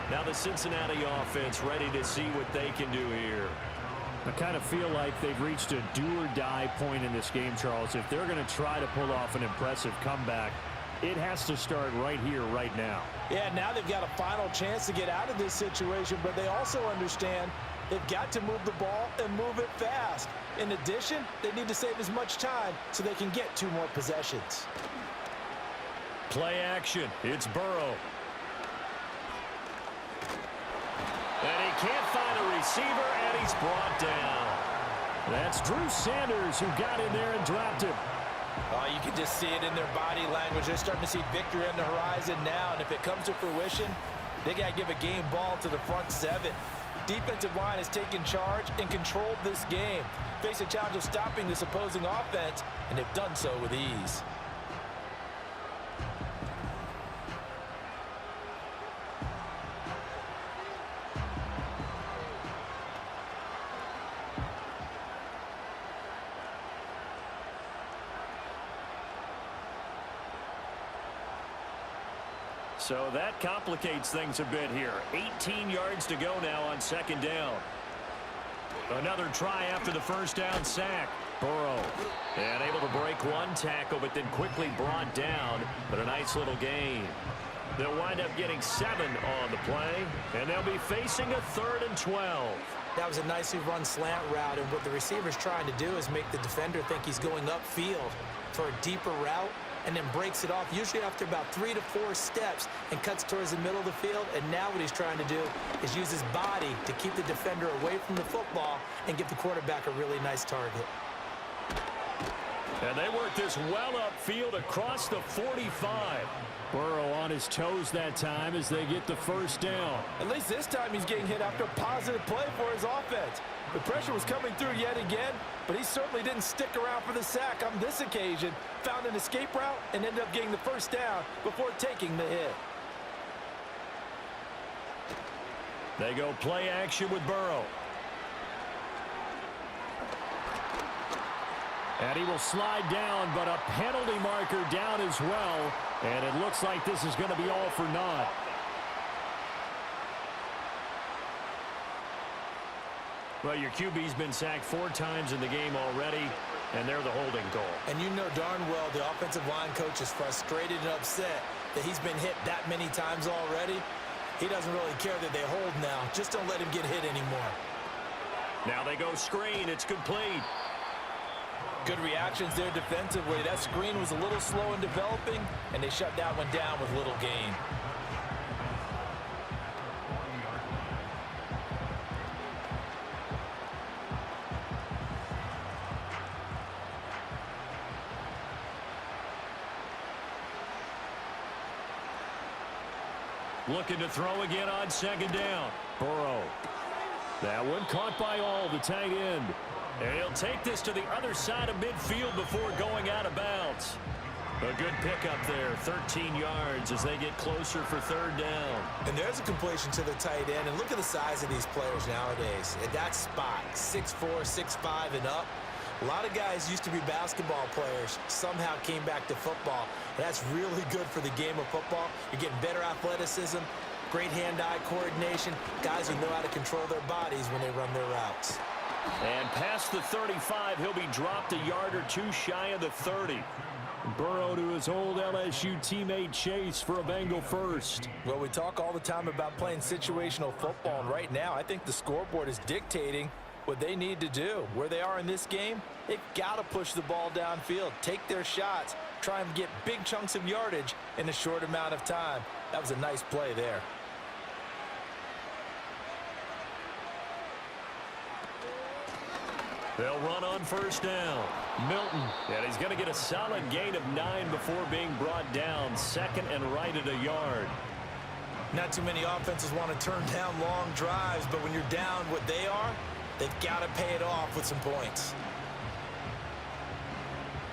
Now the Cincinnati offense ready to see what they can do here. I kind of feel like they've reached a do-or-die point in this game, Charles. If they're going to try to pull off an impressive comeback, it has to start right here, right now. Yeah, now they've got a final chance to get out of this situation, but they also understand they've got to move the ball and move it fast. In addition, they need to save as much time so they can get 2 more possessions. Play action. It's Burrow. And he can't find a receiver, and he's brought down. That's Drew Sanders who got in there and dropped him. Oh, you can just see it in their body language. They're starting to see victory on the horizon now, and if it comes to fruition, they got to give a game ball to the front 7. Defensive line has taken charge and controlled this game. Face a challenge of stopping this opposing offense, and they've done so with ease. So that complicates things a bit here. 18 yards to go now on 2nd down. Another try after the first down sack. Burrow, and able to break 1 tackle, but then quickly brought down. But a nice little gain. They'll wind up getting 7 on the play, and they'll be facing a 3rd and 12. That was a nicely run slant route, and what the receiver's trying to do is make the defender think he's going upfield for a deeper route. and then breaks it off, usually after about 3 to 4 steps, and cuts towards the middle of the field. And now what he's trying to do is use his body to keep the defender away from the football and give the quarterback a really nice target. And they work this well upfield across the 45. Burrow on his toes that time as they get the first down. At least this time he's getting hit after a positive play for his offense. The pressure was coming through yet again, but he certainly didn't stick around for the sack on this occasion. Found an escape route and ended up getting the first down before taking the hit. They go play action with Burrow. And he will slide down, but a penalty marker down as well. And it looks like this is going to be all for naught. Well, your QB's been sacked 4 times in the game already, and they're the holding call. And you know darn well the offensive line coach is frustrated and upset that he's been hit that many times already. He doesn't really care that they hold now. Just don't let him get hit anymore. Now they go screen. It's complete. Good reactions there defensively. That screen was a little slow in developing, and they shut that one down with little gain. Looking to throw again on second down. Burrow. That one caught by all, the tight end. And he'll take this to the other side of midfield before going out of bounds. A good pickup there, 13 yards as they get closer for third down. And there's a completion to the tight end. And look at the size of these players nowadays. At that spot, 6'4", 6'5", and up. A lot of guys used to be basketball players, somehow came back to football. And that's really good for the game of football. You're getting better athleticism, great hand-eye coordination, guys who know how to control their bodies when they run their routes. And past the 35, he'll be dropped a yard or 2 shy of the 30. Burrow to his old LSU teammate Chase for a Bengal first. Well, we talk all the time about playing situational football, and right now I think the scoreboard is dictating what they need to do. Where they are in this game, they've got to push the ball downfield, take their shots, try and get big chunks of yardage in a short amount of time. That was a nice play there. They'll run on first down. Milton, and he's going to get a solid gain of 9 before being brought down. Second and right at a yard. Not too many offenses want to turn down long drives, but when you're down what they are, they've got to pay it off with some points.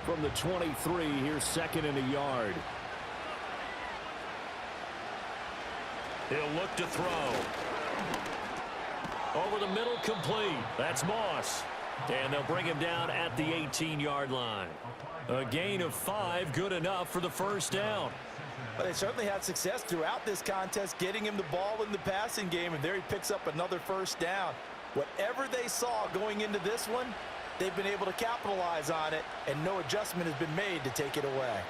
From the 23, here's second and a yard. He'll look to throw. Over the middle, complete. That's Moss. And they'll bring him down at the 18-yard line. A gain of 5, good enough for the first down. But they certainly had success throughout this contest, getting him the ball in the passing game, and there he picks up another first down. Whatever they saw going into this one, they've been able to capitalize on it, and no adjustment has been made to take it away.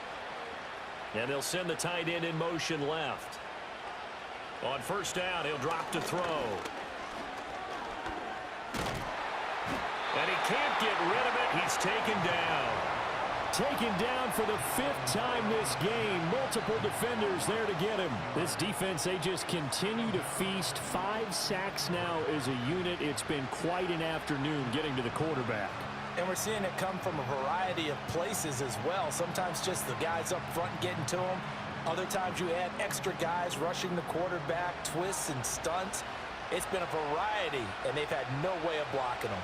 And they'll send the tight end in motion left. On first down, he'll drop to throw. And he can't get rid of it. He's taken down. Taken down for the 5th time this game. Multiple defenders there to get him. This defense, they just continue to feast. 5 sacks now as a unit. It's been quite an afternoon getting to the quarterback. And we're seeing it come from a variety of places as well. Sometimes just the guys up front getting to him. Other times you add extra guys rushing the quarterback, twists and stunts. It's been a variety, and they've had no way of blocking them.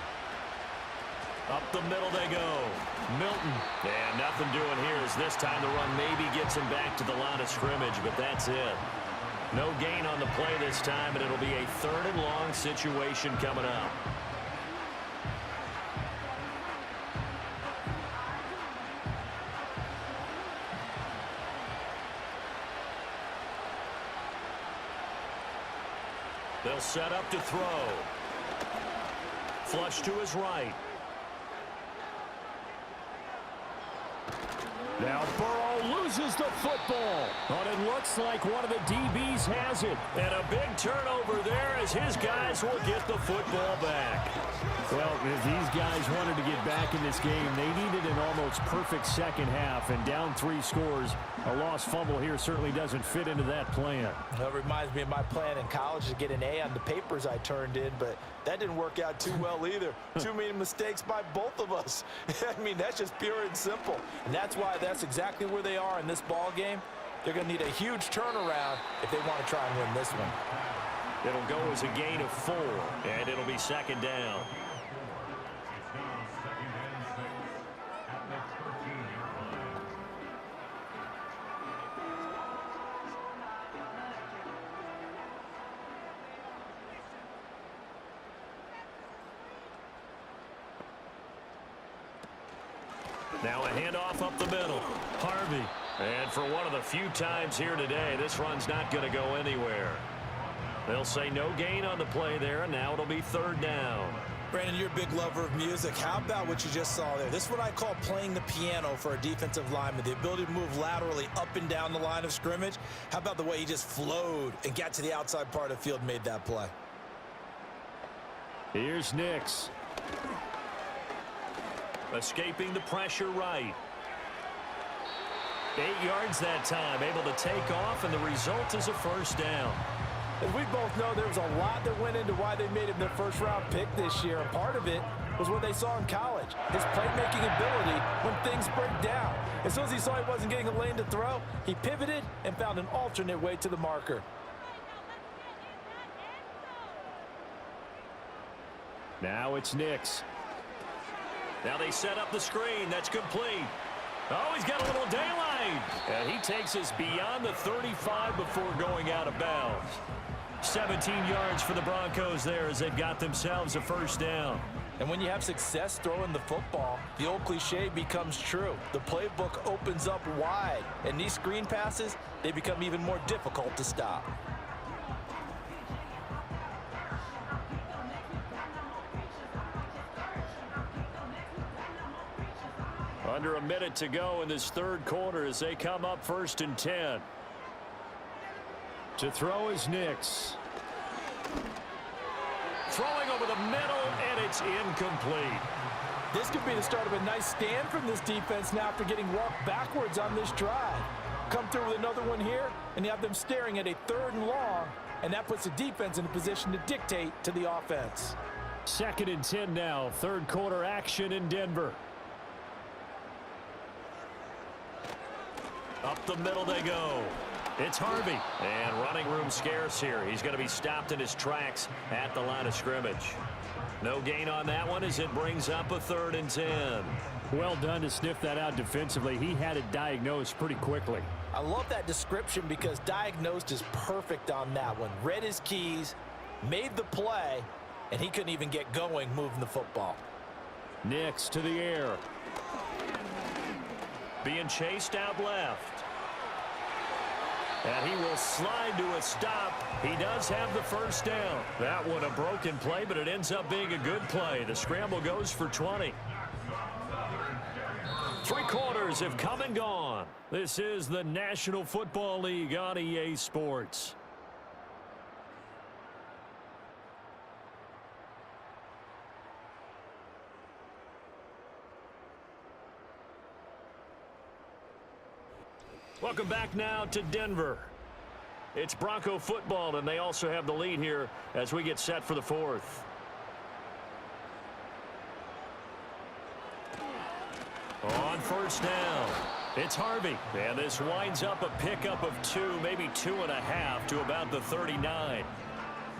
Up the middle they go. Milton. And nothing doing here as this time the run maybe gets him back to the line of scrimmage, but that's it. No gain on the play this time, and it'll be a 3rd and long situation coming up. They'll set up to throw. Flush to his right. Now Burrow loses the football. But it looks like one of the DBs has it. And a big turnover there as his guys will get the football back. Well, if these guys wanted to get back in this game, they needed an almost perfect second half. And down 3 scores, a lost fumble here certainly doesn't fit into that plan. That reminds me of my plan in college to get an A on the papers I turned in, but that didn't work out too well either. Too many mistakes by both of us. I mean, that's just pure and simple. And that's why that's exactly where they are in this ball game. They're going to need a huge turnaround if they want to try and win this one. It'll go as a gain of 4, and it'll be second down. Now a handoff up the middle. Harvey. And for one of the few times here today, this run's not going to go anywhere. They'll say no gain on the play there, and now it'll be third down. Brandon, you're a big lover of music. How about what you just saw there? This is what I call playing the piano for a defensive lineman, the ability to move laterally up and down the line of scrimmage. How about the way he just flowed and got to the outside part of the field and made that play? Here's Nix. Escaping the pressure right. 8 yards that time, able to take off, and the result is a first down. As we both know, there was a lot that went into why they made him their first-round pick this year, and part of it was what they saw in college, his playmaking ability when things break down. As soon as he saw he wasn't getting a lane to throw, he pivoted and found an alternate way to the marker. Now it's Nix. Now they set up the screen. That's complete. Oh, he's got a little daylight. And he takes us beyond the 35 before going out of bounds. 17 yards for the Broncos there as they've got themselves a first down. And when you have success throwing the football, the old cliche becomes true. The playbook opens up wide, and these screen passes, they become even more difficult to stop. Under a minute to go in this third quarter as they come up 1st and 10. To throw is Nix. Throwing over the middle, and it's incomplete. This could be the start of a nice stand from this defense now after getting walked backwards on this drive. Come through with another one here, and you have them staring at a 3rd and long, and that puts the defense in a position to dictate to the offense. 2nd and 10 now. Third quarter action in Denver. Up the middle they go. It's Harvey. And running room scarce here. He's going to be stopped in his tracks at the line of scrimmage. No gain on that one as it brings up a 3rd and 10. Well done to sniff that out defensively. He had it diagnosed pretty quickly. I love that description because diagnosed is perfect on that one. Read his keys, made the play, and he couldn't even get going moving the football. Nix to the air. Being chased out left. And he will slide to a stop. He does have the first down. That one a broken play, but it ends up being a good play. The scramble goes for 20. 3 quarters have come and gone. This is the National Football League on EA Sports. Welcome back now to Denver. It's Bronco football, and they also have the lead here as we get set for the 4th. On first down, it's Harvey. And this winds up a pickup of 2, maybe 2.5 to about the 39.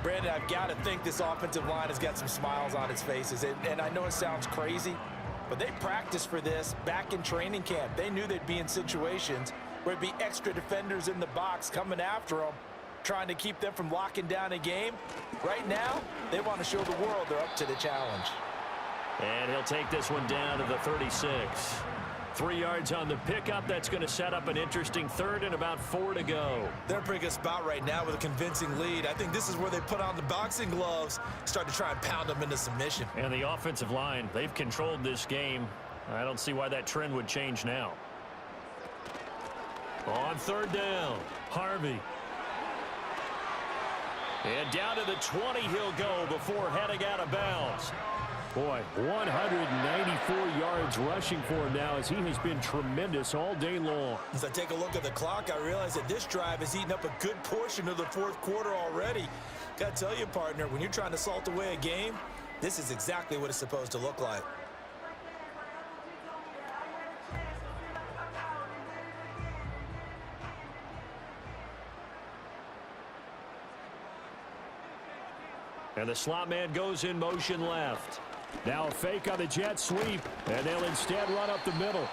Brandon, I've got to think this offensive line has got some smiles on its faces. And I know it sounds crazy, but they practiced for this back in training camp. They knew they'd be in situations where it'd be extra defenders in the box coming after them, trying to keep them from locking down a game. Right now, they want to show the world they're up to the challenge. And he'll take this one down to the 36. 3 yards on the pickup. That's going to set up an interesting 3rd and about 4 to go. They're in a pretty good spot right now with a convincing lead. I think this is where they put on the boxing gloves, start to try and pound them into submission. And the offensive line, they've controlled this game. I don't see why that trend would change now. On third down, Harvey. And down to the 20 he'll go before heading out of bounds. Boy, 194 yards rushing for him now as he has been tremendous all day long. As I take a look at the clock, I realize that this drive has eaten up a good portion of the fourth quarter already. Got to tell you, partner, when you're trying to salt away a game, this is exactly what it's supposed to look like. And the slot man goes in motion left. Now a fake on the jet sweep, and they'll instead run up the middle.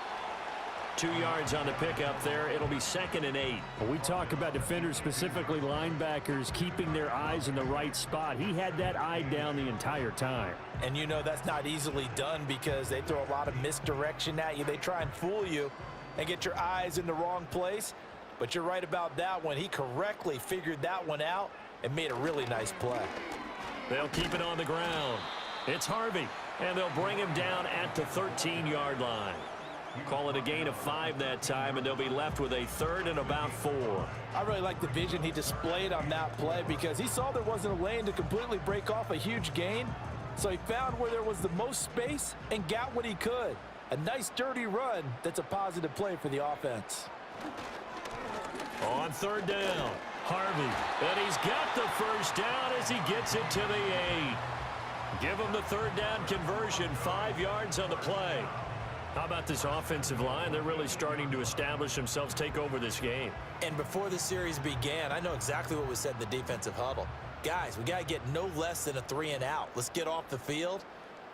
2 yards on the pickup there. It'll be 2nd and 8. When we talk about defenders, specifically linebackers, keeping their eyes in the right spot. He had that eye down the entire time. And you know that's not easily done because they throw a lot of misdirection at you. They try and fool you and get your eyes in the wrong place. But you're right about that one. He correctly figured that one out and made a really nice play. They'll keep it on the ground. It's Harvey, and they'll bring him down at the 13-yard line. Call it a gain of 5 that time, and they'll be left with a 3rd and about 4. I really like the vision he displayed on that play because he saw there wasn't a lane to completely break off a huge gain. So he found where there was the most space and got what he could. A nice dirty run that's a positive play for the offense. On third down, Harvey, and he's got the first down as he gets it to the 8. Give him the third down conversion, 5 yards on the play. How about this offensive line? They're really starting to establish themselves, take over this game. And before the series began, I know exactly what was said in the defensive huddle. Guys, we got to get no less than a 3 and out. Let's get off the field.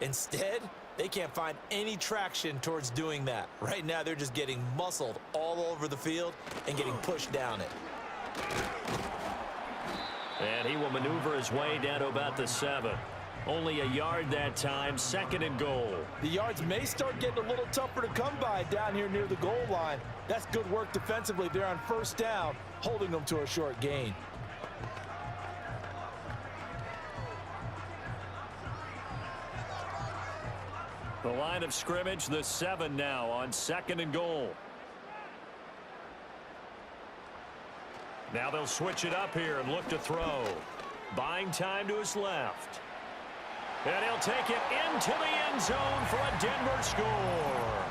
Instead, they can't find any traction towards doing that. Right now, they're just getting muscled all over the field and getting pushed down it. And he will maneuver his way down to about the 7. Only a yard that time, 2nd and goal. The yards may start getting a little tougher to come by down here near the goal line. That's good work defensively there on first down, holding them to a short gain. The line of scrimmage, the 7 now on 2nd and goal. Now they'll switch it up here and look to throw. Buying time to his left. And he'll take it into the end zone for a Denver score.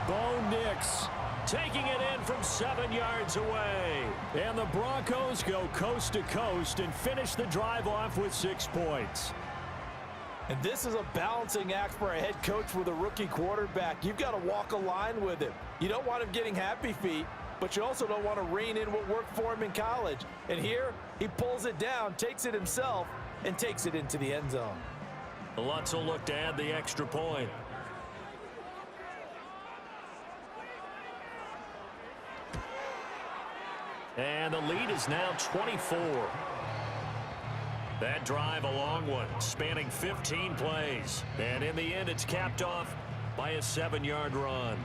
Bo Nix taking it in from 7 yards away. And the Broncos go coast to coast and finish the drive off with 6 points. And this is a balancing act for a head coach with a rookie quarterback. You've got to walk a line with him. You don't want him getting happy feet, but you also don't want to rein in what worked for him in college. And here, he pulls it down, takes it himself, and takes it into the end zone. Lutz will look to add the extra point. And the lead is now 24. That drive a long one, spanning 15 plays. And in the end, it's capped off by a 7-yard run.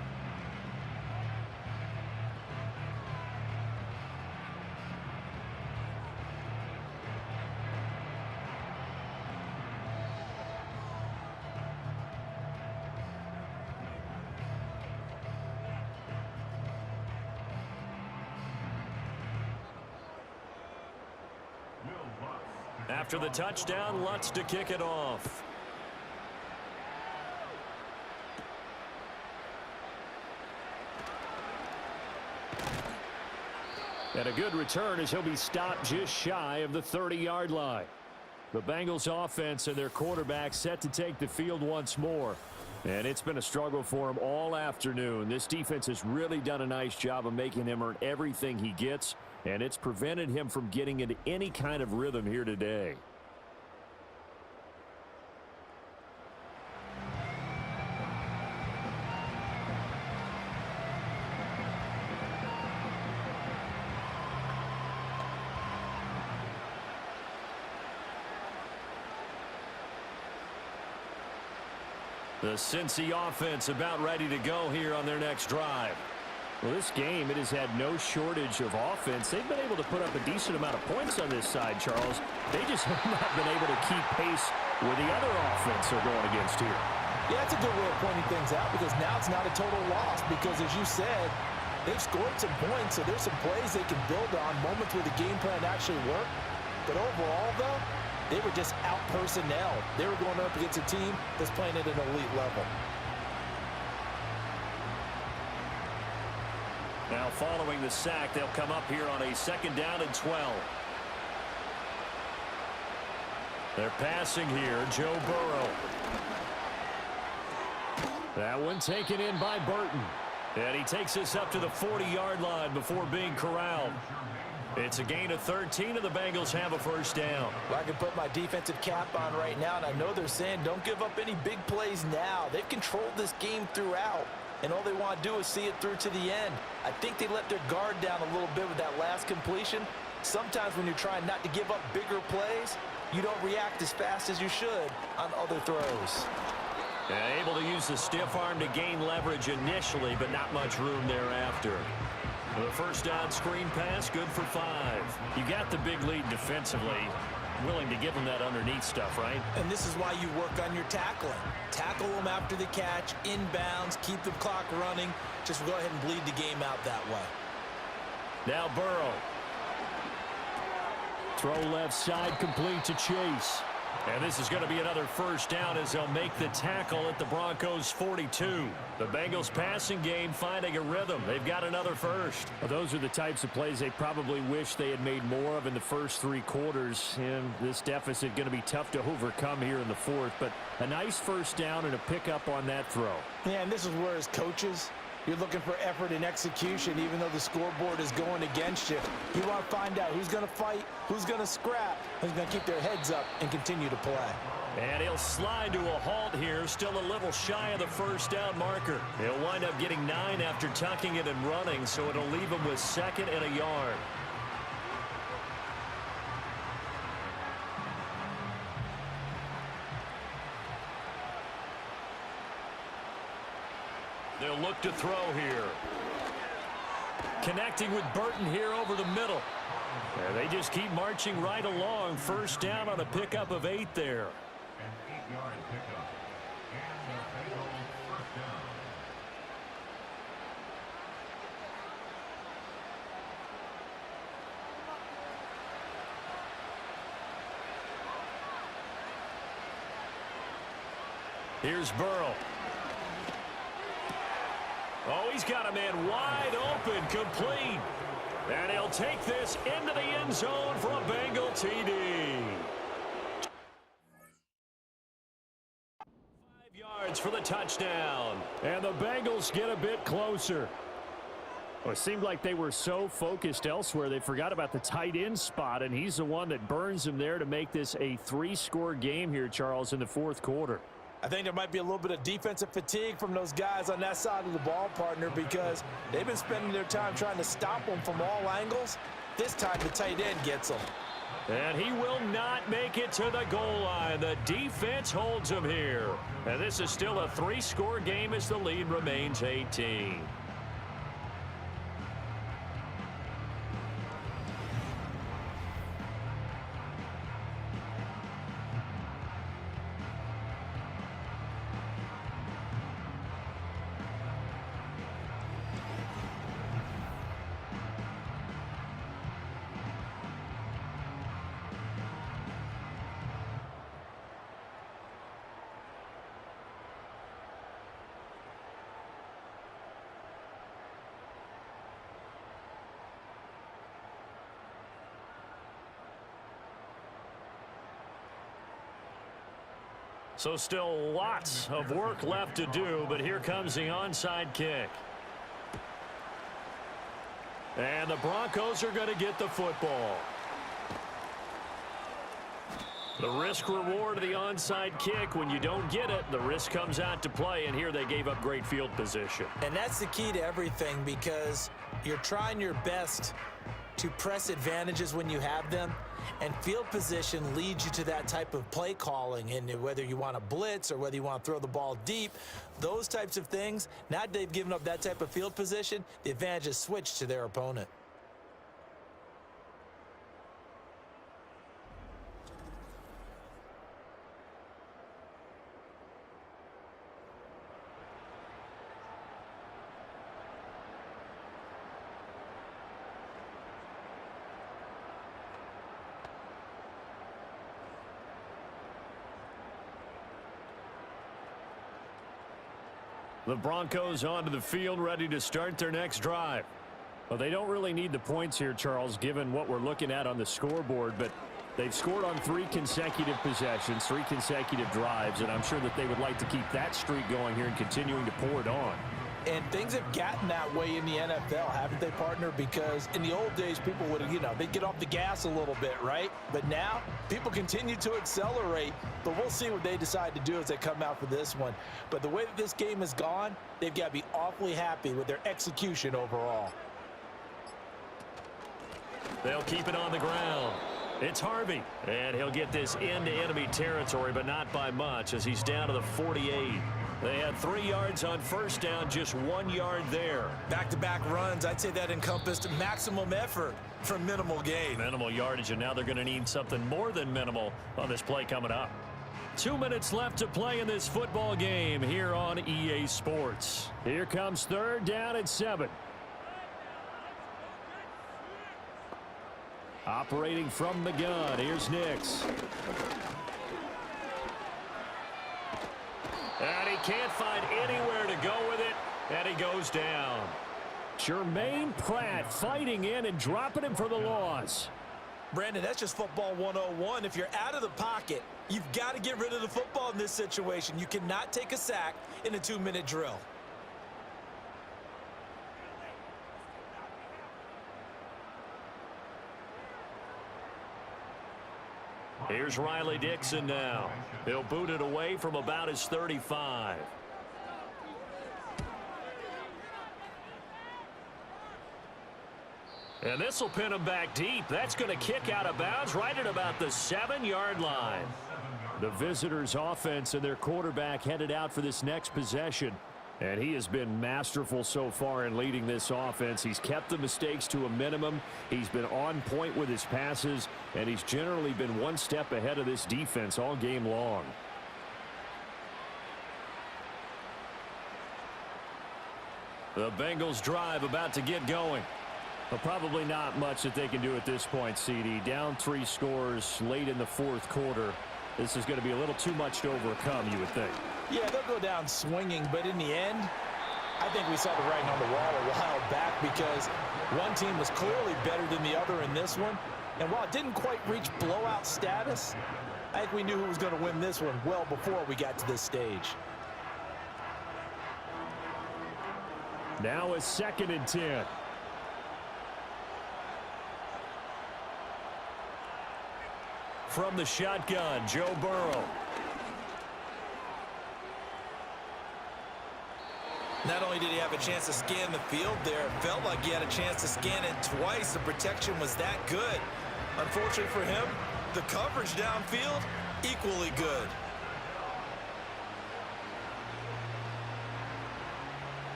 After the touchdown, Lutz to kick it off. And a good return as he'll be stopped just shy of the 30-yard line. The Bengals offense and their quarterback set to take the field once more. And it's been a struggle for him all afternoon. This defense has really done a nice job of making him earn everything he gets, and it's prevented him from getting into any kind of rhythm here today. The Cincy offense about ready to go here on their next drive. Well, this game, it has had no shortage of offense. They've been able to put up a decent amount of points on this side, Charles. They just have not been able to keep pace with the other offense they're going against here. Yeah, that's a good way of pointing things out because now it's not a total loss because, as you said, They've scored some points, so there's some plays they can build on, moments where the game plan actually worked. But overall, though, they were just out-personnel. They were going up against a team that's playing at an elite level. Now following the sack, they'll come up here on a 2nd down and 12. They're passing here, Joe Burrow. That one taken in by Burton. And he takes us up to the 40-yard line before being corralled. It's a gain of 13, and the Bengals have a 1st down. Well, I can put my defensive cap on right now, and I know they're saying don't give up any big plays now. They've controlled this game throughout, and all they want to do is see it through to the end. I think they let their guard down a little bit with that last completion. Sometimes when you're trying not to give up bigger plays, you don't react as fast as you should on other throws. Yeah, able to use the stiff arm to gain leverage initially, but not much room thereafter. The 1st down screen pass, good for 5. You got the big lead defensively. Willing to give them that underneath stuff, right? And this is why you work on your tackling. Tackle them after the catch, inbounds, keep the clock running. Just go ahead and bleed the game out that way. Now Burrow. Throw left side, complete to Chase. And this is going to be another 1st down as they'll make the tackle at the Broncos' 42. The Bengals passing game finding a rhythm. They've got another 1st. Well, those are the types of plays they probably wish they had made more of in the first 3 quarters. And this deficit going to be tough to overcome here in the 4th. But a nice 1st down and a pickup on that throw. Yeah, and this is where as coaches, you're looking for effort and execution, even though the scoreboard is going against you. You want to find out who's going to fight, who's going to scrap, who's going to keep their heads up and continue to play. And he'll slide to a halt here, still a little shy of the 1st down marker. He'll wind up getting 9 after tucking it and running, so it'll leave him with 2nd and a yard. They'll look to throw here. Connecting with Burton here over the middle. And they just keep marching right along. 1st down on a pickup of 8 there. An 8-yard pickup. And the Bengals 1st down. Here's Burrow. Oh, he's got a man wide open, complete. And he'll take this into the end zone for a Bengal TD. 5 yards for the touchdown. And the Bengals get a bit closer. Well, it seemed like they were so focused elsewhere, they forgot about the tight end spot, and he's the one that burns them there to make this a 3-score game here, Charles, in the 4th quarter. I think there might be a little bit of defensive fatigue from those guys on that side of the ball, partner, because they've been spending their time trying to stop them from all angles. This time the tight end gets them. And he will not make it to the goal line. The defense holds him here. And this is still a 3-score game as the lead remains 18. So still lots of work left to do, but here comes the onside kick. And the Broncos are going to get the football. The risk reward of the onside kick, when you don't get it, the risk comes out to play, and here they gave up great field position. And that's the key to everything, because you're trying your best to press advantages when you have them, and field position leads you to that type of play calling. And whether you want to blitz or whether you want to throw the ball deep, those types of things, now that they've given up that type of field position, the advantage is switched to their opponent. The Broncos onto the field, ready to start their next drive. Well, they don't really need the points here, Charles, given what we're looking at on the scoreboard, but they've scored on 3 consecutive possessions, 3 consecutive drives, and I'm sure that they would like to keep that streak going here and continuing to pour it on. And things have gotten that way in the NFL, haven't they, partner? Because in the old days, people would, they'd get off the gas a little bit, right? But now, people continue to accelerate, but we'll see what they decide to do as they come out for this one. But the way that this game has gone, they've got to be awfully happy with their execution overall. They'll keep it on the ground. It's Harvey, and he'll get this into enemy territory, but not by much as he's down to the 48. They had 3 yards on first down, just 1 yard there. Back-to-back runs, I'd say that encompassed maximum effort for minimal gain. Minimal yardage, and now they're going to need something more than minimal on this play coming up. 2 minutes left to play in this football game here on EA Sports. Here comes 3rd down and 7. Operating from the gun, here's Nix. And he can't find anywhere to go with it, and he goes down. Jermaine Pratt fighting in and dropping him for the loss. Brandon, that's just football 101. If you're out of the pocket, you've got to get rid of the football in this situation. You cannot take a sack in a 2-minute drill. Here's Riley Dixon now. He'll boot it away from about his 35. And this will pin him back deep. That's going to kick out of bounds right at about the 7-yard line. The visitors' offense and their quarterback headed out for this next possession. And he has been masterful so far in leading this offense. He's kept the mistakes to a minimum. He's been on point with his passes, and he's generally been one step ahead of this defense all game long. The Bengals drive about to get going. But probably not much that they can do at this point, CD. Down 3 scores late in the 4th quarter. This is going to be a little too much to overcome, you would think. Yeah, they'll go down swinging, but in the end, I think we saw the writing on the wall a while back because one team was clearly better than the other in this one. And while it didn't quite reach blowout status, I think we knew who was going to win this one well before we got to this stage. Now a 2nd and 10. From the shotgun, Joe Burrow. Not only did he have a chance to scan the field there, it felt like he had a chance to scan it twice. The protection was that good. Unfortunately for him, the coverage downfield, equally good.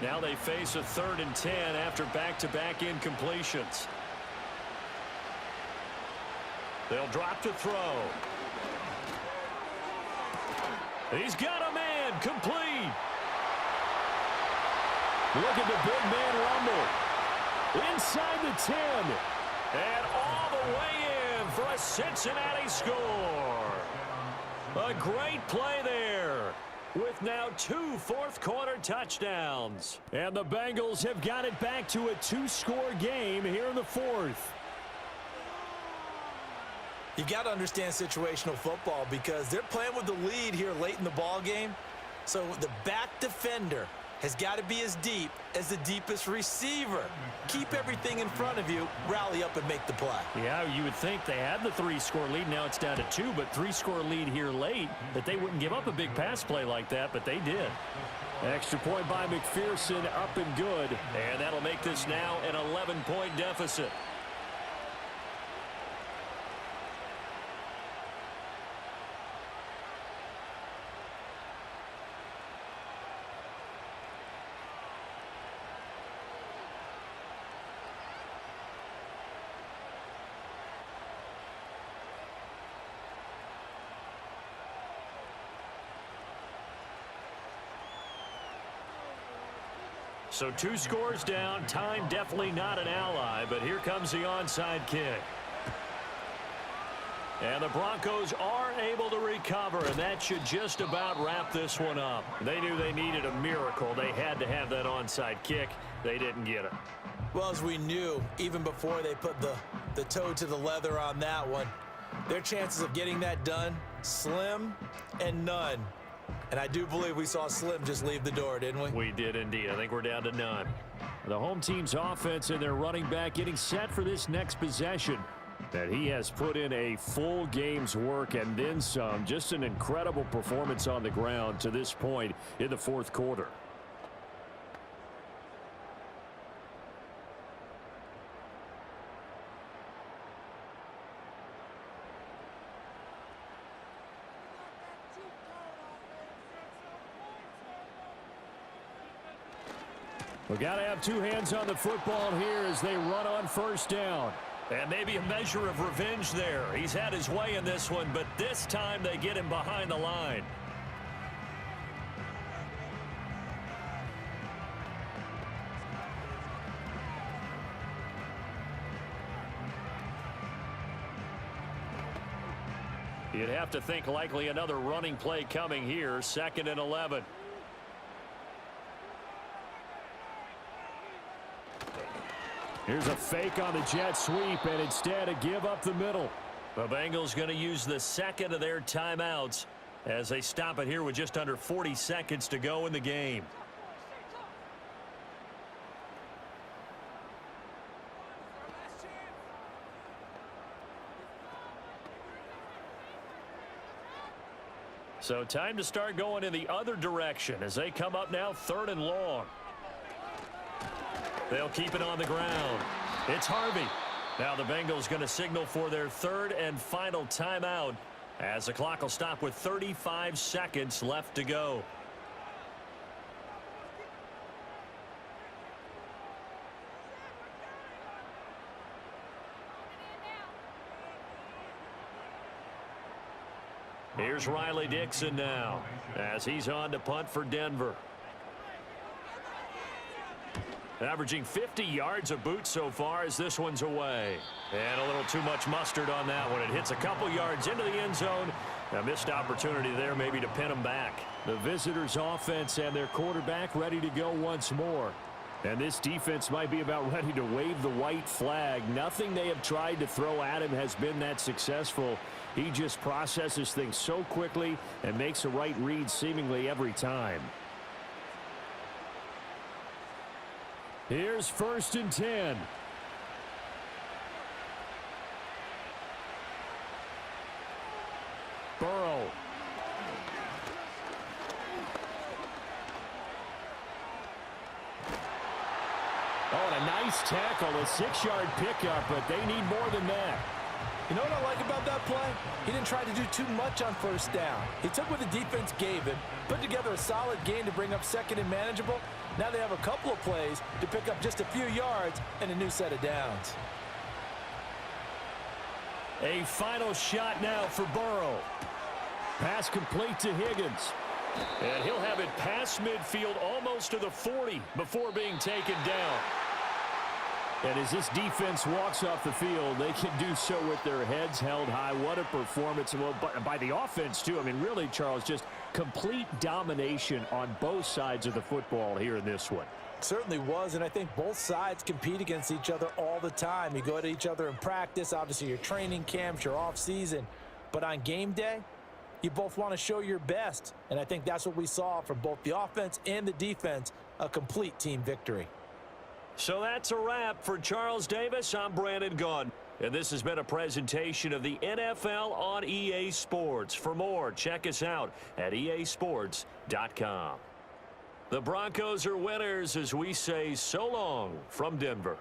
Now they face a 3rd and 10 after back-to-back incompletions. They'll drop to throw. He's got a man, complete. Look at the big man rumble. Inside the 10. And all the way in for a Cincinnati score. A great play there with now 2 fourth-quarter touchdowns. And the Bengals have got it back to a 2-score game here in the 4th. You got to understand situational football because they're playing with the lead here late in the ball game. So the back defender has got to be as deep as the deepest receiver. Keep everything in front of you, rally up and make the play. Yeah, you would think they had the 3-score lead. Now it's down to 2, but 3-score lead here late, that they wouldn't give up a big pass play like that, but they did. Extra point by McPherson, up and good. And that'll make this now an 11-point deficit. So 2 scores down. Time definitely not an ally, but here comes the onside kick. And the Broncos are able to recover, and that should just about wrap this one up. They knew they needed a miracle. They had to have that onside kick. They didn't get it. Well, as we knew, even before they put the toe to the leather on that one, their chances of getting that done, slim and none. And I do believe we saw Slim just leave the door, didn't we? We did indeed. I think we're down to none. The home team's offense and their running back getting set for this next possession. That he has put in a full game's work and then some. Just an incredible performance on the ground to this point in the fourth quarter. We got to have two hands on the football here as they run on first down. And maybe a measure of revenge there. He's had his way in this one, but this time they get him behind the line. You'd have to think likely another running play coming here, 2nd and 11. Here's a fake on the jet sweep, and instead a give up the middle. The Bengals going to use the second of their timeouts as they stop it here with just under 40 seconds to go in the game. So time to start going in the other direction as they come up now 3rd and long. They'll keep it on the ground. It's Harvey. Now the Bengals going to signal for their 3rd and final timeout as the clock will stop with 35 seconds left to go. Here's Riley Dixon now as he's on to punt for Denver. Averaging 50 yards a boot so far as this one's away. And a little too much mustard on that one. It hits a couple yards into the end zone. A missed opportunity there maybe to pin them back. The visitors' offense and their quarterback ready to go once more. And this defense might be about ready to wave the white flag. Nothing they have tried to throw at him has been that successful. He just processes things so quickly and makes a right read seemingly every time. Here's 1st and 10. Burrow. Oh, and a nice tackle, a 6-yard pickup, but they need more than that. You know what I like about that play? He didn't try to do too much on first down. He took what the defense gave him, put together a solid gain to bring up 2nd and manageable. Now they have a couple of plays to pick up just a few yards and a new set of downs. A final shot now for Burrow. Pass complete to Higgins. And he'll have it past midfield almost to the 40 before being taken down. And as this defense walks off the field, they can do so with their heads held high. What a performance. Well, by the offense, too. I mean, really, Charles, just complete domination on both sides of the football here in this one. Certainly was, and I think both sides compete against each other all the time. You go at each other in practice, obviously your training camps, your off-season. But on game day, you both want to show your best. And I think that's what we saw from both the offense and the defense, a complete team victory. So that's a wrap for Charles Davis. I'm Brandon Gunn. And this has been a presentation of the NFL on EA Sports. For more, check us out at easports.com. The Broncos are winners as we say so long from Denver.